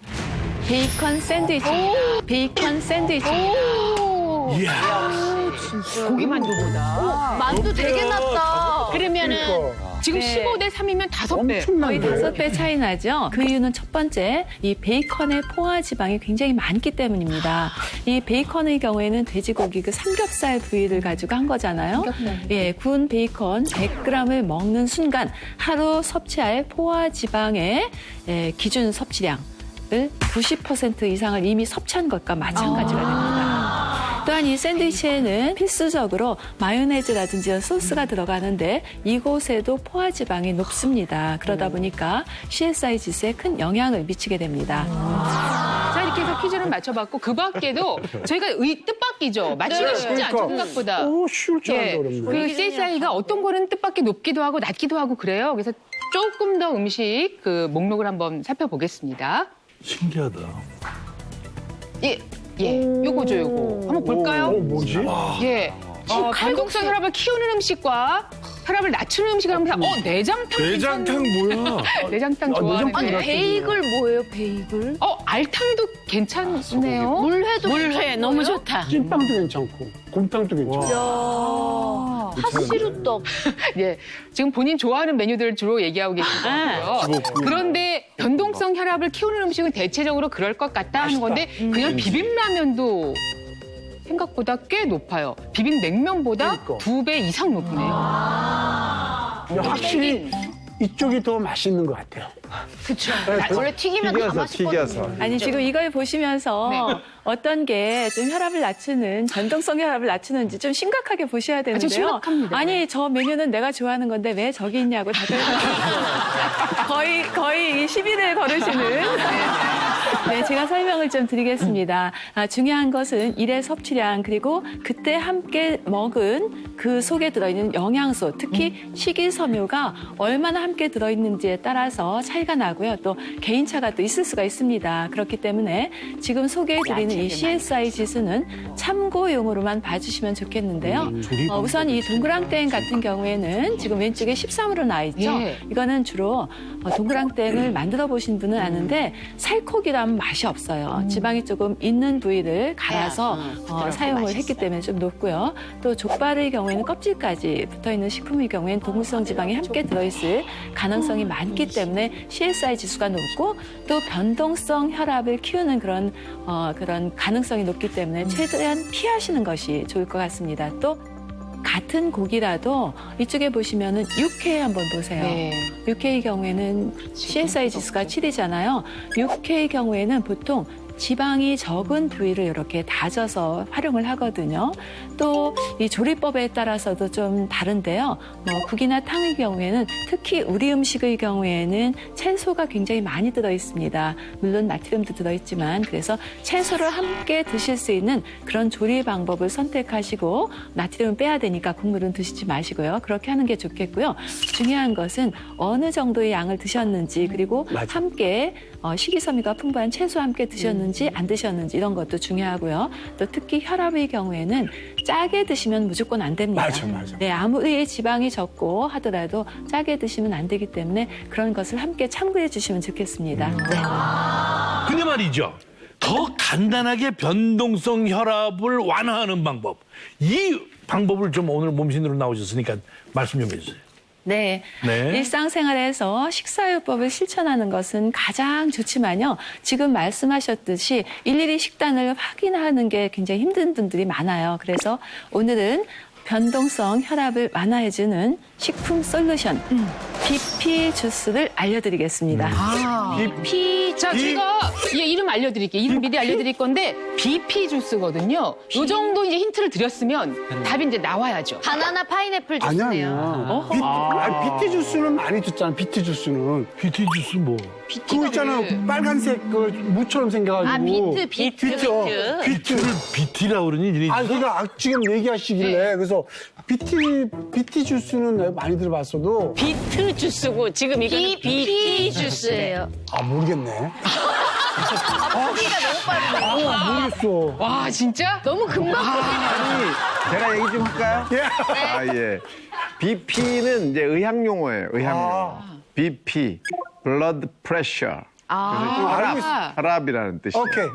S6: 베이컨 샌드위치입니다. 베이컨 샌드위치입니다.
S1: 고기 만두보다.
S5: 만두 되게 낫다.
S8: 그러면은
S1: 지금
S6: 네.
S1: 15대 3이면 5배.
S6: 거의 5배 차이 나죠. 그 이유는 첫 번째, 이 베이컨의 포화 지방이 굉장히 많기 때문입니다. 이 베이컨의 경우에는 돼지고기 그 삼겹살 부위를 가지고 한 거잖아요. 예, 구운 베이컨 100g을 먹는 순간 하루 섭취할 포화 지방의 기준 섭취량을 90% 이상을 이미 섭취한 것과 마찬가지가 됩니다. 또한 이 샌드위치에는 필수적으로 마요네즈라든지 소스가 들어가는데 이곳에도 포화지방이 높습니다. 그러다 보니까 CSI 지수에 큰 영향을 미치게 됩니다.
S1: 자, 이렇게 해서 퀴즈를 맞춰봤고, 그 밖에도 저희가 뜻밖이죠. 맞추기가 쉽지 않죠, 생각보다.
S7: 오, 쉬울 줄 알았는데 어렵네.
S1: 그 CSI가 어떤 거는 뜻밖의 높기도 하고 낮기도 하고 그래요. 그래서 조금 더 음식 그 목록을 한번 살펴보겠습니다.
S3: 신기하다.
S1: 요거죠, 요거. 한번 볼까요?
S7: 뭐지?
S1: 예. 변동성 혈압을 키우는 음식과 혈압을 낮추는 음식을 하면서 내장탕.
S10: 내장탕 뭐야?
S1: 내장탕 좋아하는데.
S7: 내장탕
S5: 베이글 뭐예요, 베이글?
S1: 알탕도 괜찮네요.
S5: 물회도
S8: 물회 너무 좋다.
S7: 찐빵도 괜찮고 곰탕도 괜찮고.
S5: 팥시루떡.
S1: 예. 지금 본인 좋아하는 메뉴들을 주로 얘기하고 계신 거고요. 그런데 변동성 혈압을 키우는 음식은 대체적으로 그럴 것 같다 하는 건데 그냥 비빔라면도 생각보다 꽤 높아요. 비빔냉면보다
S7: 그러니까.
S1: 2배 이상 높네요.
S7: 확실히 이쪽이 더 맛있는 것 같아요.
S5: 그쵸. 원래 튀기면 다 맛있거든요.
S9: 튀겨서.
S6: 아니 지금 이걸 보시면서
S1: 네.
S6: 어떤 게 좀 혈압을 낮추는 변동성 혈압을 낮추는지 좀 심각하게 보셔야 되는데요.
S1: 심각합니다.
S6: 아니 저 메뉴는 내가 좋아하는 건데 왜 저기 있냐고 다들 거의 시비를 걸으시는. 네, 제가 설명을 좀 드리겠습니다. 중요한 것은 일의 섭취량 그리고 그때 함께 먹은 그 속에 들어있는 영양소, 특히 식이섬유가 얼마나 함께 들어있는지에 따라서 차이가 나고요. 또 개인차가 또 있을 수가 있습니다. 그렇기 때문에 지금 소개해드리는 이 CSI 지수는 참고용으로만 봐주시면 좋겠는데요. 우선 이 동그랑땡 같은 경우에는 지금 왼쪽에 13으로 나와 있죠.
S1: 예.
S6: 이거는 주로 동그랑땡을 만들어 보신 분은 아는데 살코기라면 맛이 없어요. 지방이 조금 있는 부위를 갈아서 사용을 했기 때문에 좀 높고요. 또 족발의 경우에는 껍질까지 붙어있는 식품의 경우에는 동물성 지방이 함께 들어있을 가능성이 많기 때문에 CSI 지수가 높고 또 변동성 혈압을 키우는 그런 가능성이 높기 때문에 최대한 피하시는 것이 좋을 것 같습니다. 또 같은 고기라도 이쪽에 보시면은 육회 한번 보세요.
S1: 네.
S6: 육회의 경우에는 CSI 지수가 7이잖아요. 육회의 경우에는 보통 지방이 적은 부위를 이렇게 다져서 활용을 하거든요. 또 이 조리법에 따라서도 좀 다른데요. 국이나 탕의 경우에는 특히 우리 음식의 경우에는 채소가 굉장히 많이 들어 있습니다. 물론 나트륨도 들어 있지만 그래서 채소를 함께 드실 수 있는 그런 조리 방법을 선택하시고 나트륨은 빼야 되니까 국물은 드시지 마시고요. 그렇게 하는 게 좋겠고요. 중요한 것은 어느 정도의 양을 드셨는지 그리고 함께 식이섬유가 풍부한 채소와 함께 드셨는지 안 드셨는지 이런 것도 중요하고요. 또 특히 혈압의 경우에는 짜게 드시면 무조건 안 됩니다.
S7: 맞아.
S6: 네, 아무리 지방이 적고 하더라도 짜게 드시면 안 되기 때문에 그런 것을 함께 참고해 주시면 좋겠습니다. 네.
S3: 근데 말이죠. 더 간단하게 변동성 혈압을 완화하는 방법. 이 방법을 좀 오늘 몸신으로 나오셨으니까 말씀 좀 해주세요.
S6: 네.
S3: 네.
S6: 일상생활에서 식사요법을 실천하는 것은 가장 좋지만요. 지금 말씀하셨듯이 일일이 식단을 확인하는 게 굉장히 힘든 분들이 많아요. 그래서 오늘은 변동성 혈압을 완화해주는 식품 솔루션 BP 주스를 알려드리겠습니다.
S1: BP. 자, 제가 이름 알려드릴게요. 이름 미리 알려드릴 건데 BP 주스거든요. 요 정도 이제 힌트를 드렸으면 답이 이제 나와야죠.
S5: 바나나 파인애플
S7: 아니야,
S5: 주스네요.
S7: 아니야. 비트 주스는 많이 듣잖아, 비트 주스는.
S3: 비트 주스 뭐?
S7: 그거 있잖아, 빨간색 그 무처럼 생겨가지고.
S3: 비트를 비티라고 그러니 니네
S7: 아니, 그러니까 지금 얘기하시길래. 그래서 비트 주스는 내가 많이 들어봤어도.
S8: 비트 주스고 지금 이거는
S5: BP 주스예요.
S7: 아, 모르겠네.
S5: 포기가 너무 빠르네.
S7: 모르겠어.
S1: 와, 진짜?
S5: 너무 금방
S9: 제가 얘기 좀 할까요? 아, 예. BP는 이제 의학 용어예요. 의학 용어. BP, blood pressure. 혈압이라는 뜻이에요.
S7: 오케이.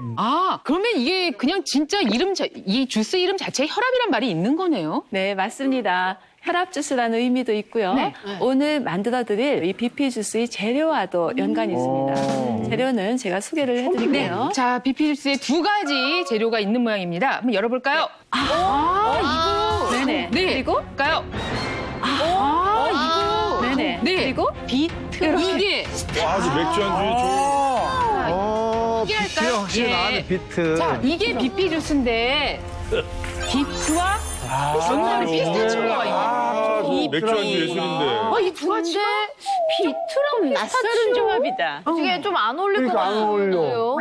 S1: 그러면 이게 그냥 진짜 이 주스 이름 자체에 혈압이란 말이 있는 거네요?
S6: 네, 맞습니다. 혈압 주스라는 의미도 있고요.
S1: 네.
S6: 오늘 만들어드릴 이 BP 주스의 재료와도 연관이 있습니다. 재료는 제가 소개를 해드릴게요.
S1: 자, BP 주스에 2가지 재료가 있는 모양입니다. 한번 열어볼까요? 이거.
S6: 네네.
S1: 네.
S6: 그리고
S1: 까요? 이거.
S6: 네네.
S1: 네.
S6: 그리고
S1: 비트. 이게.
S10: 아주 맥주 안주에 좋은.
S1: 이게
S9: 비트
S1: 할까요?
S9: 확실히 나왔네, 비트.
S1: 자, 이게 BP 주스인데 비트와 전자의 피스타치오가 있네.
S10: 맥주 안주 예술인데.
S1: 이 두 가지가
S8: 비트랑 낯설은 조합이다.
S5: 이게 좀 안 어울릴 것
S7: 그러니까 안 어울려.
S5: 같아요.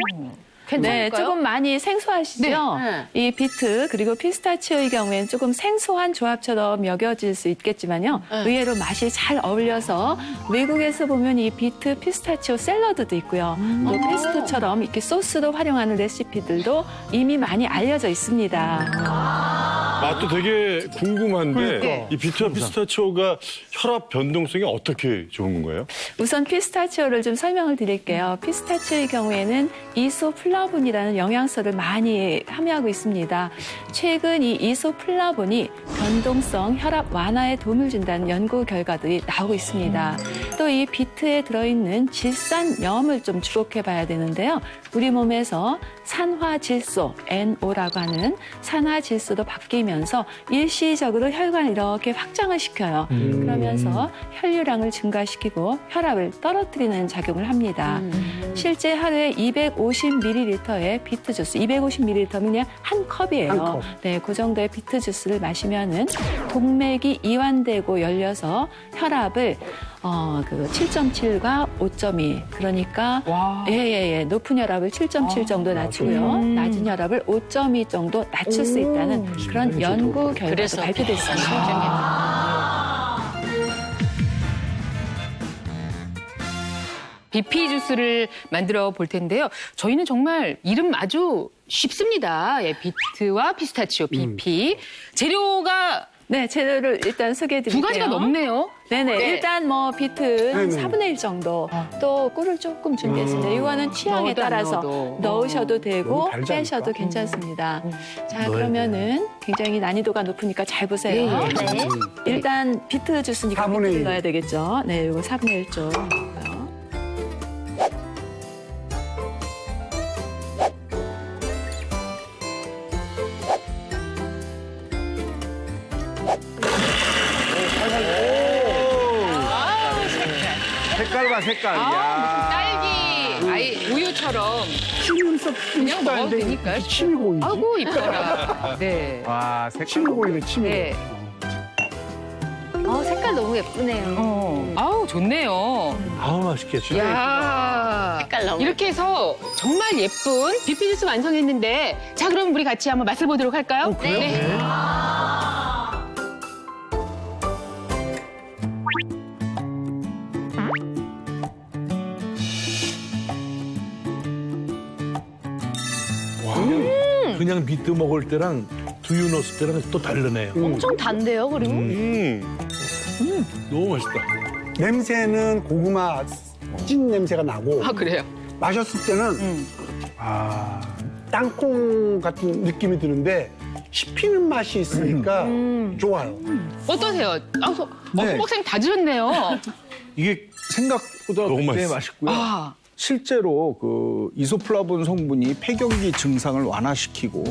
S6: 네,
S5: 괜찮을까요?
S6: 조금 많이 생소하시죠? 이 비트 그리고 피스타치오의 경우에는 조금 생소한 조합처럼 여겨질 수 있겠지만요. 의외로 맛이 잘 어울려서 외국에서 보면 이 비트 피스타치오 샐러드도 있고요. 또 페스토처럼 이렇게 소스로 활용하는 레시피들도 이미 많이 알려져 있습니다.
S10: 맛도 되게 궁금한데
S1: 그러니까.
S10: 이 비트와 피스타치오가 혈압 변동성이 어떻게 좋은 거예요?
S6: 우선 피스타치오를 좀 설명을 드릴게요. 피스타치오의 경우에는 이소플라본이라는 영양소를 많이 함유하고 있습니다. 최근 이 이소플라본이 변동성 혈압 완화에 도움을 준다는 연구 결과들이 나오고 있습니다. 또 이 비트에 들어있는 질산염을 좀 주목해 봐야 되는데요. 우리 몸에서 산화질소, NO라고 하는 산화질소도 바뀌면서 일시적으로 혈관을 이렇게 확장을 시켜요. 그러면서 혈류량을 증가시키고 혈압을 떨어뜨리는 작용을 합니다. 실제 하루에 250ml의 비트 주스, 250ml면 그냥 한 컵이에요.
S7: 한 컵.
S6: 네, 그 정도의 비트 주스를 마시면은 동맥이 이완되고 열려서 혈압을 7.7과 5.2 그러니까 높은 혈압을 7.7 정도 낮추고요. 낮은 혈압을 5.2 정도 낮출 수 있다는 그런 연구 결과도 발표됐습니다.
S1: BP 주스를 만들어 볼 텐데요. 저희는 정말 이름 아주 쉽습니다. 비트와 피스타치오, BP. 재료가
S6: 네, 재료를 일단 소개해 드릴게요.
S1: 2가지가 넘네요.
S6: 네네.
S1: 네.
S6: 일단 비트 한
S7: 네네.
S6: 4분의 1 정도. 또 꿀을 조금 준비했습니다. 이거는 취향에
S1: 넣어도 안
S6: 따라서
S1: 넣어도.
S6: 넣으셔도 되고
S7: 너무 달지
S6: 빼셔도
S7: 않을까?
S6: 괜찮습니다. 자, 그러면은 굉장히 난이도가 높으니까 잘 보세요.
S5: 네.
S6: 일단 비트 주스니까
S7: 4분의
S6: 비트를
S7: 1.
S6: 넣어야 되겠죠. 네, 이거 4분의 1 쪽. 넣고요.
S9: 색깔 봐, 색깔.
S1: 딸기, 우유처럼
S7: 침이 썩
S1: 그냥 먹어도 되니까요.
S7: 침이 고이지.
S1: 아이고, 이뻐라. 네.
S9: 와, 색깔.
S7: 침이 고이네, 침이.
S1: 네.
S5: 색깔 너무 예쁘네요.
S1: 아우, 좋네요.
S3: 아우 맛있겠죠.
S1: 야
S8: 색깔 너무
S1: 이렇게 해서 정말 예쁜 BP 주스 완성했는데 자, 그럼 우리 같이 한번 맛을 보도록 할까요? 네.
S3: 그냥 비트 먹을 때랑 두유 넣었을 때랑 또 다르네요.
S5: 엄청 단데요, 그리고?
S10: 너무 맛있다.
S7: 냄새는 고구마 찐 냄새가 나고
S1: 그래요?
S7: 마셨을 때는 땅콩 같은 느낌이 드는데 씹히는 맛이 있으니까 좋아요.
S1: 어떠세요?
S4: 네.
S1: 호박쌤 다 드셨네요.
S4: 이게 생각보다
S10: 너무
S4: 굉장히
S10: 맛있어.
S4: 맛있고요.
S1: 아.
S4: 실제로 그 이소플라본 성분이 폐경기 증상을 완화시키고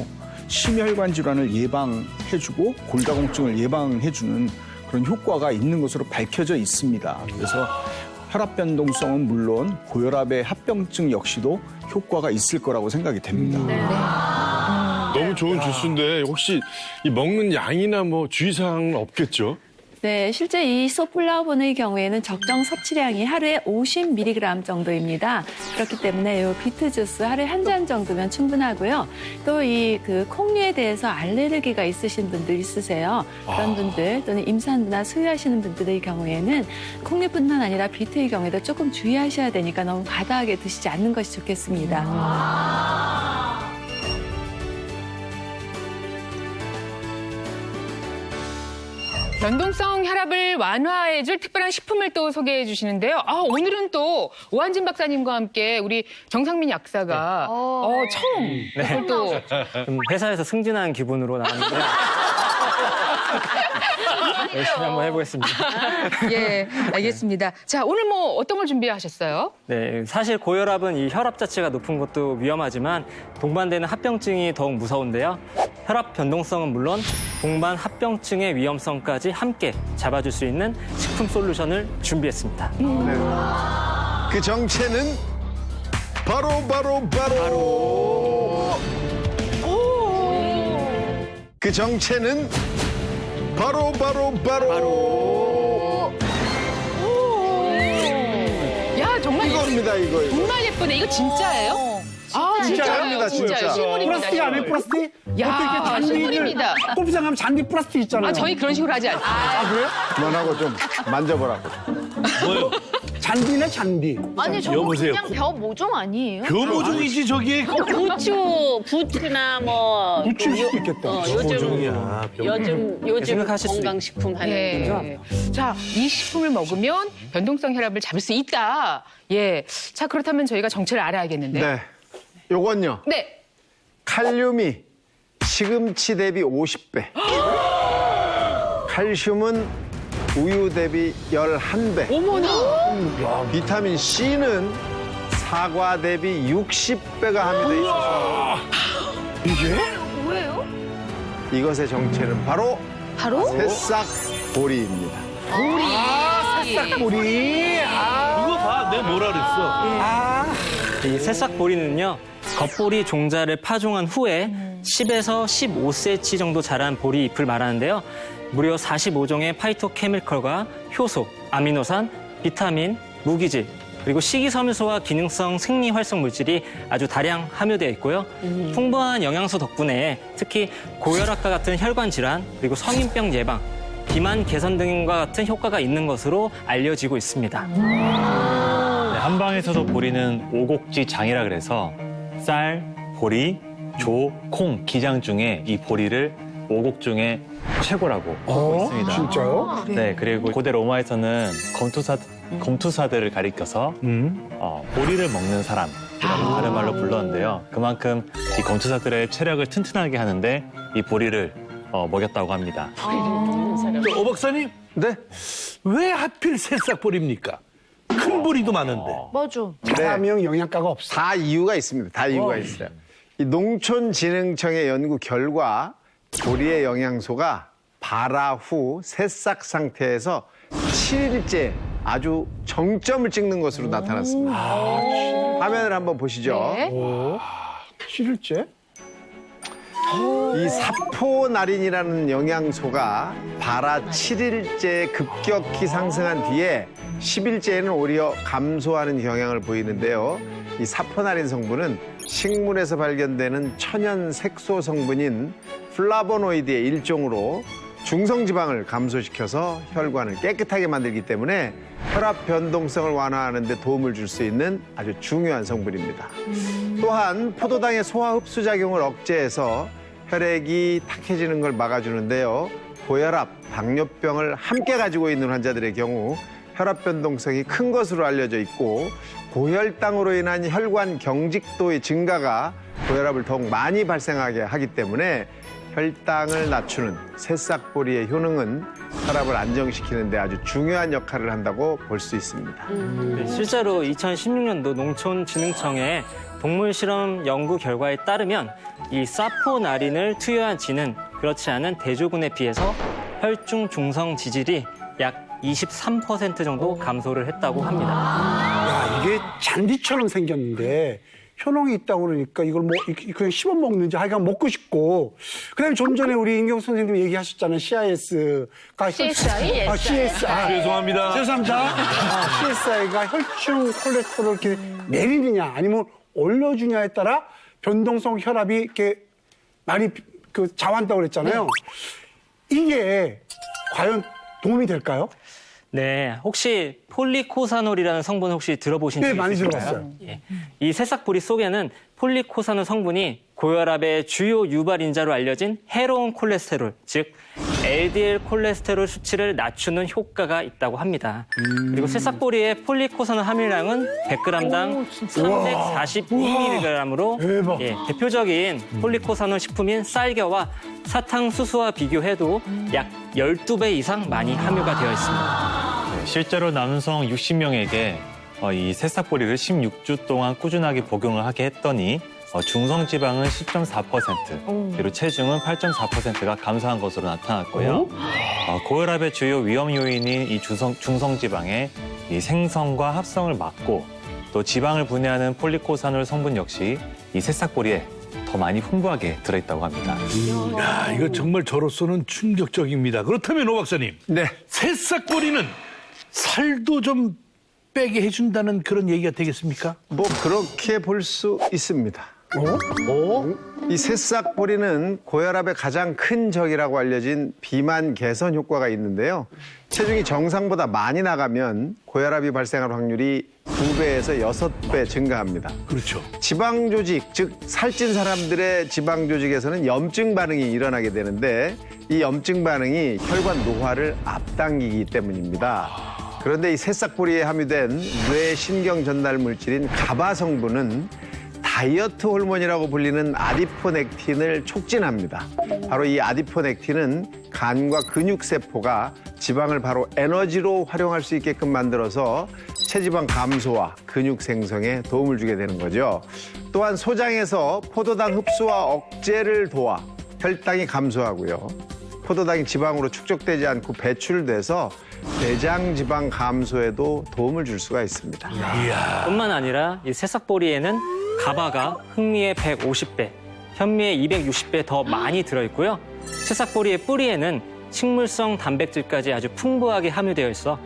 S4: 심혈관 질환을 예방해주고 골다공증을 예방해주는 그런 효과가 있는 것으로 밝혀져 있습니다. 그래서 혈압 변동성은 물론 고혈압의 합병증 역시도 효과가 있을 거라고 생각이 됩니다.
S10: 너무 좋은 주스인데 혹시 이 먹는 양이나 뭐 주의사항은 없겠죠?
S6: 네, 실제 이 이소플라보न의 경우에는 적정 섭취량이 하루에 50mg 정도입니다. 그렇기 때문에 이 비트 주스 하루에 한 잔 정도면 충분하고요. 또 이 콩류에 대해서 알레르기가 있으신 분들 있으세요. 그런 분들 또는 임산부나 수유하시는 분들의 경우에는 콩류뿐만 아니라 비트의 경우에도 조금 주의하셔야 되니까 너무 과다하게 드시지 않는 것이 좋겠습니다.
S1: 변동성 혈압을 완화해줄 특별한 식품을 또 소개해 주시는데요. 오늘은 또 오한진 박사님과 함께 우리 정상민 약사가 처음 그걸 또
S12: 좀 회사에서 승진한 기분으로 나왔는데 열심히 한번 해보겠습니다.
S1: 예, 알겠습니다. 자, 오늘 뭐 어떤 걸 준비하셨어요?
S12: 네, 사실 고혈압은 이 혈압 자체가 높은 것도 위험하지만 동반되는 합병증이 더욱 무서운데요. 혈압 변동성은 물론 동반 합병증의 위험성까지 함께 잡아줄 수 있는 식품 솔루션을 준비했습니다.
S9: 그 정체는 바로 그 정체는 바로
S1: 야, 정말
S9: 이겁니다, 이거.
S1: 정말 예쁘네. 이거 진짜예요?
S9: 진짜입니다, 진짜.
S1: 실물입니다.
S7: 플라스틱 아니에요, 플라스틱?
S1: 야, 실물입니다.
S7: 골프장 가면 잔디 플라스틱 있잖아요.
S1: 저희 그런 식으로 하지 않습니다.
S7: 그래요?
S9: 그만하고 좀 만져보라고.
S3: 뭐요?
S7: 잔디네, 잔디.
S5: 아니 저거
S3: 여보세요.
S5: 그냥 벼 모종 아니에요?
S3: 교모종이지 저게.
S8: 부추나 뭐
S7: 부추일 수도 있겠다.
S3: 교모종이야.
S8: 요즘
S12: 생각하실 수
S8: 건강식품 하는
S1: 예. 자, 이 식품을 먹으면 변동성 혈압을 잡을 수 있다. 예. 자, 그렇다면 저희가 정체를 알아야겠는데.
S9: 네. 요건요.
S1: 네.
S9: 칼륨이 시금치 대비 50배. 칼슘은 우유 대비 11배.
S1: 어머나.
S9: 비타민 C는 사과 대비 60배가 함유돼 있어서
S5: 뭐예요?
S9: 이것의 정체는 바로 새싹보리입니다.
S7: 우리
S3: 그거 봐, 내가 뭐라 그랬어.
S12: 이 새싹보리는요, 겉보리 종자를 파종한 후에 10에서 15cm 정도 자란 보리 잎을 말하는데요. 무려 45종의 파이토케미컬과 효소, 아미노산, 비타민, 무기질, 그리고 식이섬유소와 기능성 생리활성 물질이 아주 다량 함유되어 있고요. 풍부한 영양소 덕분에 특히 고혈압과 같은 혈관 질환, 그리고 성인병 예방, 비만 개선 등과 같은 효과가 있는 것으로 알려지고 있습니다.
S11: 네, 한방에서도 보리는 오곡지 장이라 그래서 쌀, 보리, 조, 콩, 기장 중에 이 보리를 오곡 중에 최고라고 보고 있습니다.
S7: 진짜요?
S11: 네, 그리고 고대 로마에서는 검투사들을 가리켜서 보리를 먹는 사람이라고 다른 말로 불렀는데요. 그만큼 이 검투사들의 체력을 튼튼하게 하는데 이 보리를 먹였다고 합니다.
S3: 오 박사님,
S9: 네?
S3: 왜 하필 새싹보리입니까? 큰 보리도 많은데.
S5: 맞아.
S7: 자라명 영양가가 없어.
S9: 다 이유가 있습니다. 다 이유가 있어요. 이 농촌진흥청의 연구 결과 보리의 영양소가 발화 후 새싹 상태에서 7일째 아주 정점을 찍는 것으로 나타났습니다. 화면을 한번 보시죠.
S1: 네.
S7: 7일째?
S9: 이 사포나린이라는 영양소가 발화 7일째 급격히 상승한 뒤에 10일째에는 오히려 감소하는 경향을 보이는데요. 이 사포나린 성분은 식물에서 발견되는 천연 색소 성분인 플라보노이드의 일종으로 중성지방을 감소시켜서 혈관을 깨끗하게 만들기 때문에 혈압 변동성을 완화하는 데 도움을 줄 수 있는 아주 중요한 성분입니다. 또한 포도당의 소화 흡수 작용을 억제해서 혈액이 탁해지는 걸 막아주는데요. 고혈압, 당뇨병을 함께 가지고 있는 환자들의 경우 혈압 변동성이 큰 것으로 알려져 있고 고혈당으로 인한 혈관 경직도의 증가가 고혈압을 더욱 많이 발생하게 하기 때문에 혈당을 낮추는 새싹보리의 효능은 혈압을 안정시키는 데 아주 중요한 역할을 한다고 볼 수 있습니다.
S12: 네, 실제로 2016년도 농촌진흥청의 동물 실험 연구 결과에 따르면 이 사포나린을 투여한 쥐는 그렇지 않은 대조군에 비해서 혈중 중성 지질이 약 23% 정도 감소를 했다고 합니다.
S7: 야, 이게 잔디처럼 생겼는데 효능이 있다고 그러니까 이걸 뭐 그냥 씹어 먹는지 하여간 먹고 싶고. 그다음에 좀 전에 우리 임경 선생님 얘기하셨잖아요. CIS가
S5: CSI?
S7: CSI.
S3: 죄송합니다.
S7: 죄송합니다. CSI가 혈중 콜레스테롤을 이렇게 내리느냐 아니면 올려주냐에 따라 변동성 혈압이 이렇게 많이 그 자완다고 그랬잖아요. 이게 과연 도움이 될까요?
S12: 네, 혹시 폴리코사놀이라는 성분 혹시 들어보신 적
S7: 네, 많이
S12: 있으실까요?
S7: 들어봤어요.
S12: 예. 이 새싹보리 속에는 폴리코사놀 성분이 고혈압의 주요 유발인자로 알려진 해로운 콜레스테롤, 즉 LDL 콜레스테롤 수치를 낮추는 효과가 있다고 합니다. 그리고 새싹보리의 폴리코사놀 함유량은 100g당 342mg으로
S7: 대박.
S12: 대표적인 폴리코사놀 식품인 쌀겨와 사탕수수와 비교해도 약 12배 이상 많이 함유가 되어 있습니다.
S11: 실제로 남성 60명에게 이 새싹보리를 16주 동안 꾸준하게 복용을 하게 했더니 중성지방은 10.4%, 그리고 체중은 8.4%가 감소한 것으로 나타났고요. 고혈압의 주요 위험 요인인 이 중성지방의 이 생성과 합성을 막고 또 지방을 분해하는 폴리코사놀 성분 역시 이 새싹보리에 더 많이 풍부하게 들어있다고 합니다.
S3: 야, 이거 정말 저로서는 충격적입니다. 그렇다면 오 박사님,
S9: 네.
S3: 새싹보리는 살도 좀 빼게 해준다는 그런 얘기가 되겠습니까?
S9: 뭐 그렇게 볼 수 있습니다. 이 새싹보리는 고혈압의 가장 큰 적이라고 알려진 비만 개선 효과가 있는데요. 체중이 정상보다 많이 나가면 고혈압이 발생할 확률이 2배에서 6배 증가합니다.
S3: 그렇죠.
S9: 지방 조직, 즉 살찐 사람들의 지방 조직에서는 염증 반응이 일어나게 되는데 이 염증 반응이 혈관 노화를 앞당기기 때문입니다. 그런데 이 새싹보리에 함유된 뇌 신경 전달 물질인 가바 성분은 다이어트 호르몬이라고 불리는 아디포넥틴을 촉진합니다. 바로 이 아디포넥틴은 간과 근육세포가 지방을 바로 에너지로 활용할 수 있게끔 만들어서 체지방 감소와 근육 생성에 도움을 주게 되는 거죠. 또한 소장에서 포도당 흡수와 억제를 도와 혈당이 감소하고요. 포도당이 지방으로 축적되지 않고 배출돼서 대장 지방 감소에도 도움을 줄 수가 있습니다.
S12: 뿐만 아니라 이 새싹보리에는 가바가 흑미의 150배, 현미의 260배 더 많이 들어있고요. 새싹보리의 뿌리에는 식물성 단백질까지 아주 풍부하게 함유되어 있어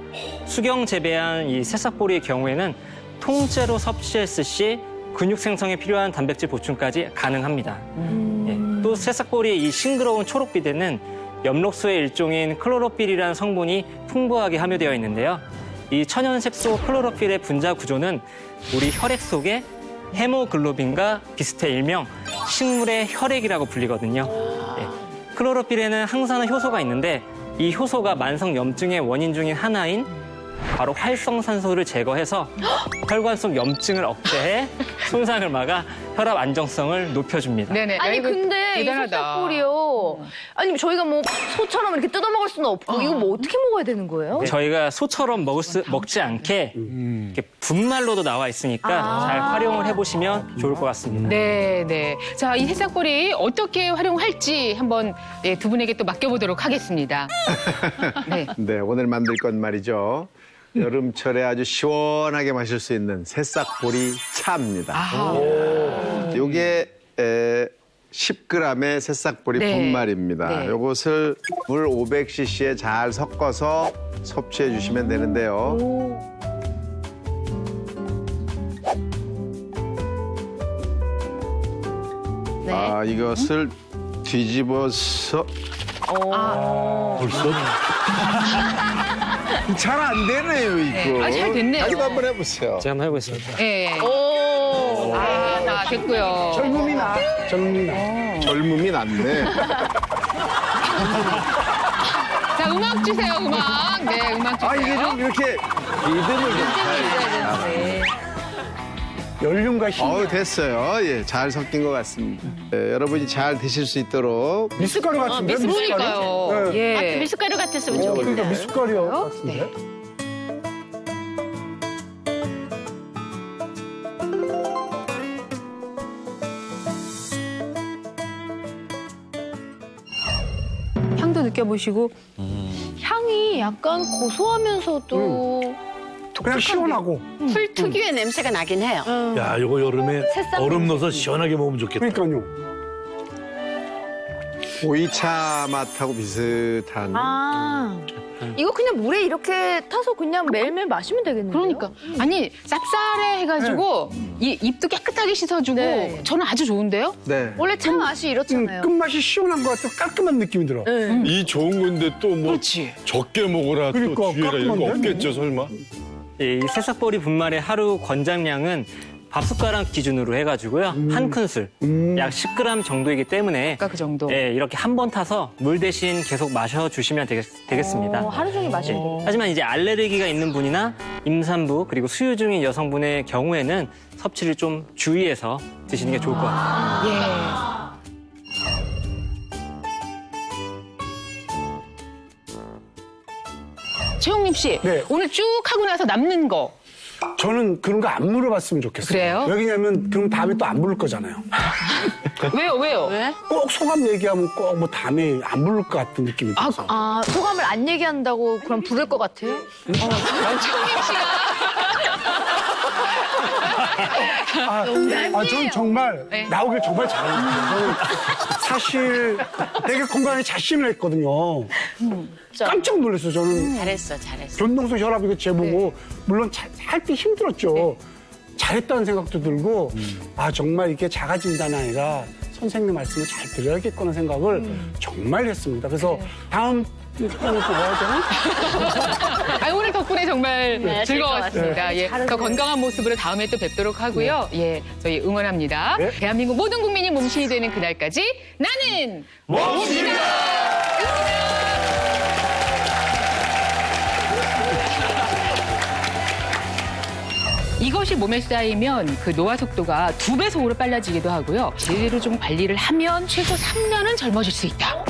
S12: 수경 재배한 이 새싹보리의 경우에는 통째로 섭취했을 시 근육 생성에 필요한 단백질 보충까지 가능합니다. 또 새싹보리의 이 싱그러운 초록빛에는 엽록소의 일종인 클로로필이라는 성분이 풍부하게 함유되어 있는데요. 이 천연색소 클로로필의 분자 구조는 우리 혈액 속에 헤모글로빈과 비슷해 일명 식물의 혈액이라고 불리거든요. 클로로필에는 항산화 효소가 있는데 이 효소가 만성 염증의 원인 중인 하나인 바로 활성산소를 제거해서 혈관 속 염증을 억제해 손상을 막아 혈압 안정성을 높여줍니다.
S1: 네네.
S5: 아니
S1: 이거
S5: 근데 이
S1: 대단하다.
S5: 새싹보리요. 아니 저희가 뭐 소처럼 이렇게 뜯어 먹을 수는 없고 이거 뭐 어떻게 먹어야 되는 거예요?
S12: 저희가 소처럼 먹지 않게 이렇게 분말로도 나와 있으니까 잘 활용을 해보시면 좋을 것 같습니다.
S1: 네, 네. 자, 이 새싹보리 어떻게 활용할지 한번 두 분에게 또 맡겨보도록 하겠습니다. 네.
S9: 네, 오늘 만들 건 말이죠. 여름철에 아주 시원하게 마실 수 있는 새싹보리 차입니다. 요게 10g의 새싹보리
S1: 네.
S9: 분말입니다.
S1: 네.
S9: 요것을 물 500cc에 잘 섞어서 섭취해 주시면 되는데요.
S5: 네.
S9: 이것을 뒤집어서
S3: 벌써?
S9: 잘 안 되네요, 이거.
S1: 잘 됐네요.
S9: 이거 한번 해보세요.
S12: 제가 한번 해보겠습니다.
S1: 네. 오. 자, 됐고요.
S7: 젊음이 나. 젊음이 나.
S9: 젊음이 낫네.
S1: 자, 음악 주세요, 음악. 네, 음악 주세요.
S9: 이게 좀 이렇게 리듬을
S7: 연륜과 힘.
S9: 됐어요. 예, 잘 섞인 것 같습니다. 여러분이 잘 드실 수 있도록
S7: 미숫가루 같은데?
S1: 그러니까요.
S7: 네.
S1: 예.
S8: 미숫가루 같았으면
S7: 그러니까
S8: 좋겠네요.
S7: 미숫가루 같은데?
S1: 향도 느껴보시고
S5: 향이 약간 고소하면서도
S7: 그냥 시원하고.
S8: 풀 특유의 냄새가 나긴 해요.
S3: 야, 이거 여름에
S5: 새싹
S3: 얼음 넣어서 시원하게 먹으면 좋겠다.
S7: 그러니까요.
S9: 보이차 맛하고 비슷한.
S5: 이거 그냥 물에 이렇게 타서 그냥 매일매일 마시면 되겠네요.
S1: 그러니까 아니 쌉싸래 해가지고 이 입도 깨끗하게 씻어주고
S5: 네.
S1: 저는 아주 좋은데요.
S9: 네.
S5: 원래 차 맛이 이렇잖아요.
S7: 끝맛이 시원한 것 같고 깔끔한 느낌이 들어.
S10: 이 좋은 건데 또 뭐
S1: 그렇지.
S10: 적게 먹어라
S7: 그러니까,
S10: 또 주의라 이런 거
S7: 깔끔한데?
S10: 없겠죠 설마?
S12: 이 새싹보리 분말의 하루 권장량은 밥 숟가락 기준으로 해가지고요. 한 큰술, 약 10g 정도이기 때문에
S1: 아까 그 정도.
S12: 예, 이렇게 한 번 타서 물 대신 계속 마셔주시면 되겠습니다.
S5: 하루 종일 마시면
S12: 예.
S5: 되겠네요.
S12: 하지만 이제 알레르기가 있는 분이나 임산부 그리고 수유 중인 여성분의 경우에는 섭취를 좀 주의해서 드시는 게 좋을 것 같아요.
S1: 최용림 씨,
S7: 네.
S1: 오늘 쭉 하고 나서 남는 거.
S7: 저는 그런 거 안 물어봤으면 좋겠어요.
S1: 그래요?
S7: 왜냐면 그럼 다음에 또 안 부를 거잖아요.
S1: 왜요?
S5: 왜?
S7: 꼭 소감 얘기하면 꼭 뭐 다음에 안 부를 것 같은 느낌이 들어서.
S5: 소감을 안 얘기한다고 그럼 부를 것 같아요?
S1: 최용림 씨가.
S7: 저는 정말
S1: 네.
S7: 나오길 정말 잘했는데 저는 사실 되게 건강에 자신을 했거든요. 깜짝 놀랐어요. 저는
S8: 잘했어.
S7: 변동성 혈압 이거 재보고 물론 할 때 힘들었죠. 잘했다는 생각도 들고 정말 이게 자가 진단이 아니라 선생님 말씀을 잘 드려야겠구나 생각을 정말 했습니다. 그래서 다음 편에 나와야 되나?
S1: 오늘 덕분에 정말 즐거웠습니다. 예, 더 건강한 모습으로 다음에 또 뵙도록 하고요. 예, 저희 응원합니다.
S7: 네.
S1: 대한민국 모든 국민이 몸신이 되는 그날까지 나는 이것이 몸에 쌓이면 그 노화 속도가 2배속으로 빨라지기도 하고요. 제대로 좀 관리를 하면 최소 3년은 젊어질 수 있다.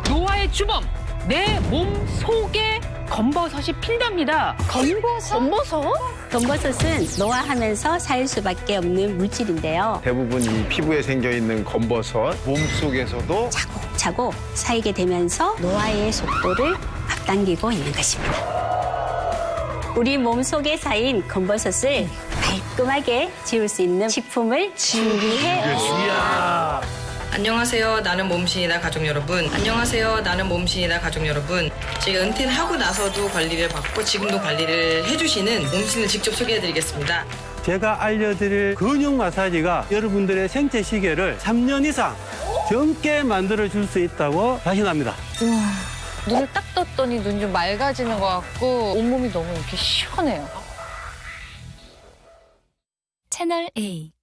S1: 노화의 주범, 내 몸 속에 검버섯이 핀답니다.
S5: 검버섯?
S13: 검버섯은 노화하면서 쌓일 수밖에 없는 물질인데요.
S9: 대부분 이 피부에 생겨 있는 검버섯 몸 속에서도
S13: 차곡차곡 쌓이게 되면서 노화의 속도를 앞당기고 있는 것입니다. 우리 몸 속에 쌓인 검버섯을 깔끔하게 지울 수 있는 식품을 준비해 왔습니다.
S14: 안녕하세요. 나는 몸신이다 가족 여러분. 안녕하세요. 나는 몸신이다 가족 여러분. 제가 은퇴를 하고 나서도 관리를 받고 지금도 관리를 해주시는 몸신을 직접 소개해드리겠습니다.
S15: 제가 알려드릴 근육 마사지가 여러분들의 생체 시계를 3년 이상 젊게 만들어줄 수 있다고 자신합니다.
S5: 눈을 딱 떴더니 눈 좀 맑아지는 것 같고 온몸이 너무 이렇게 시원해요.
S13: 채널 A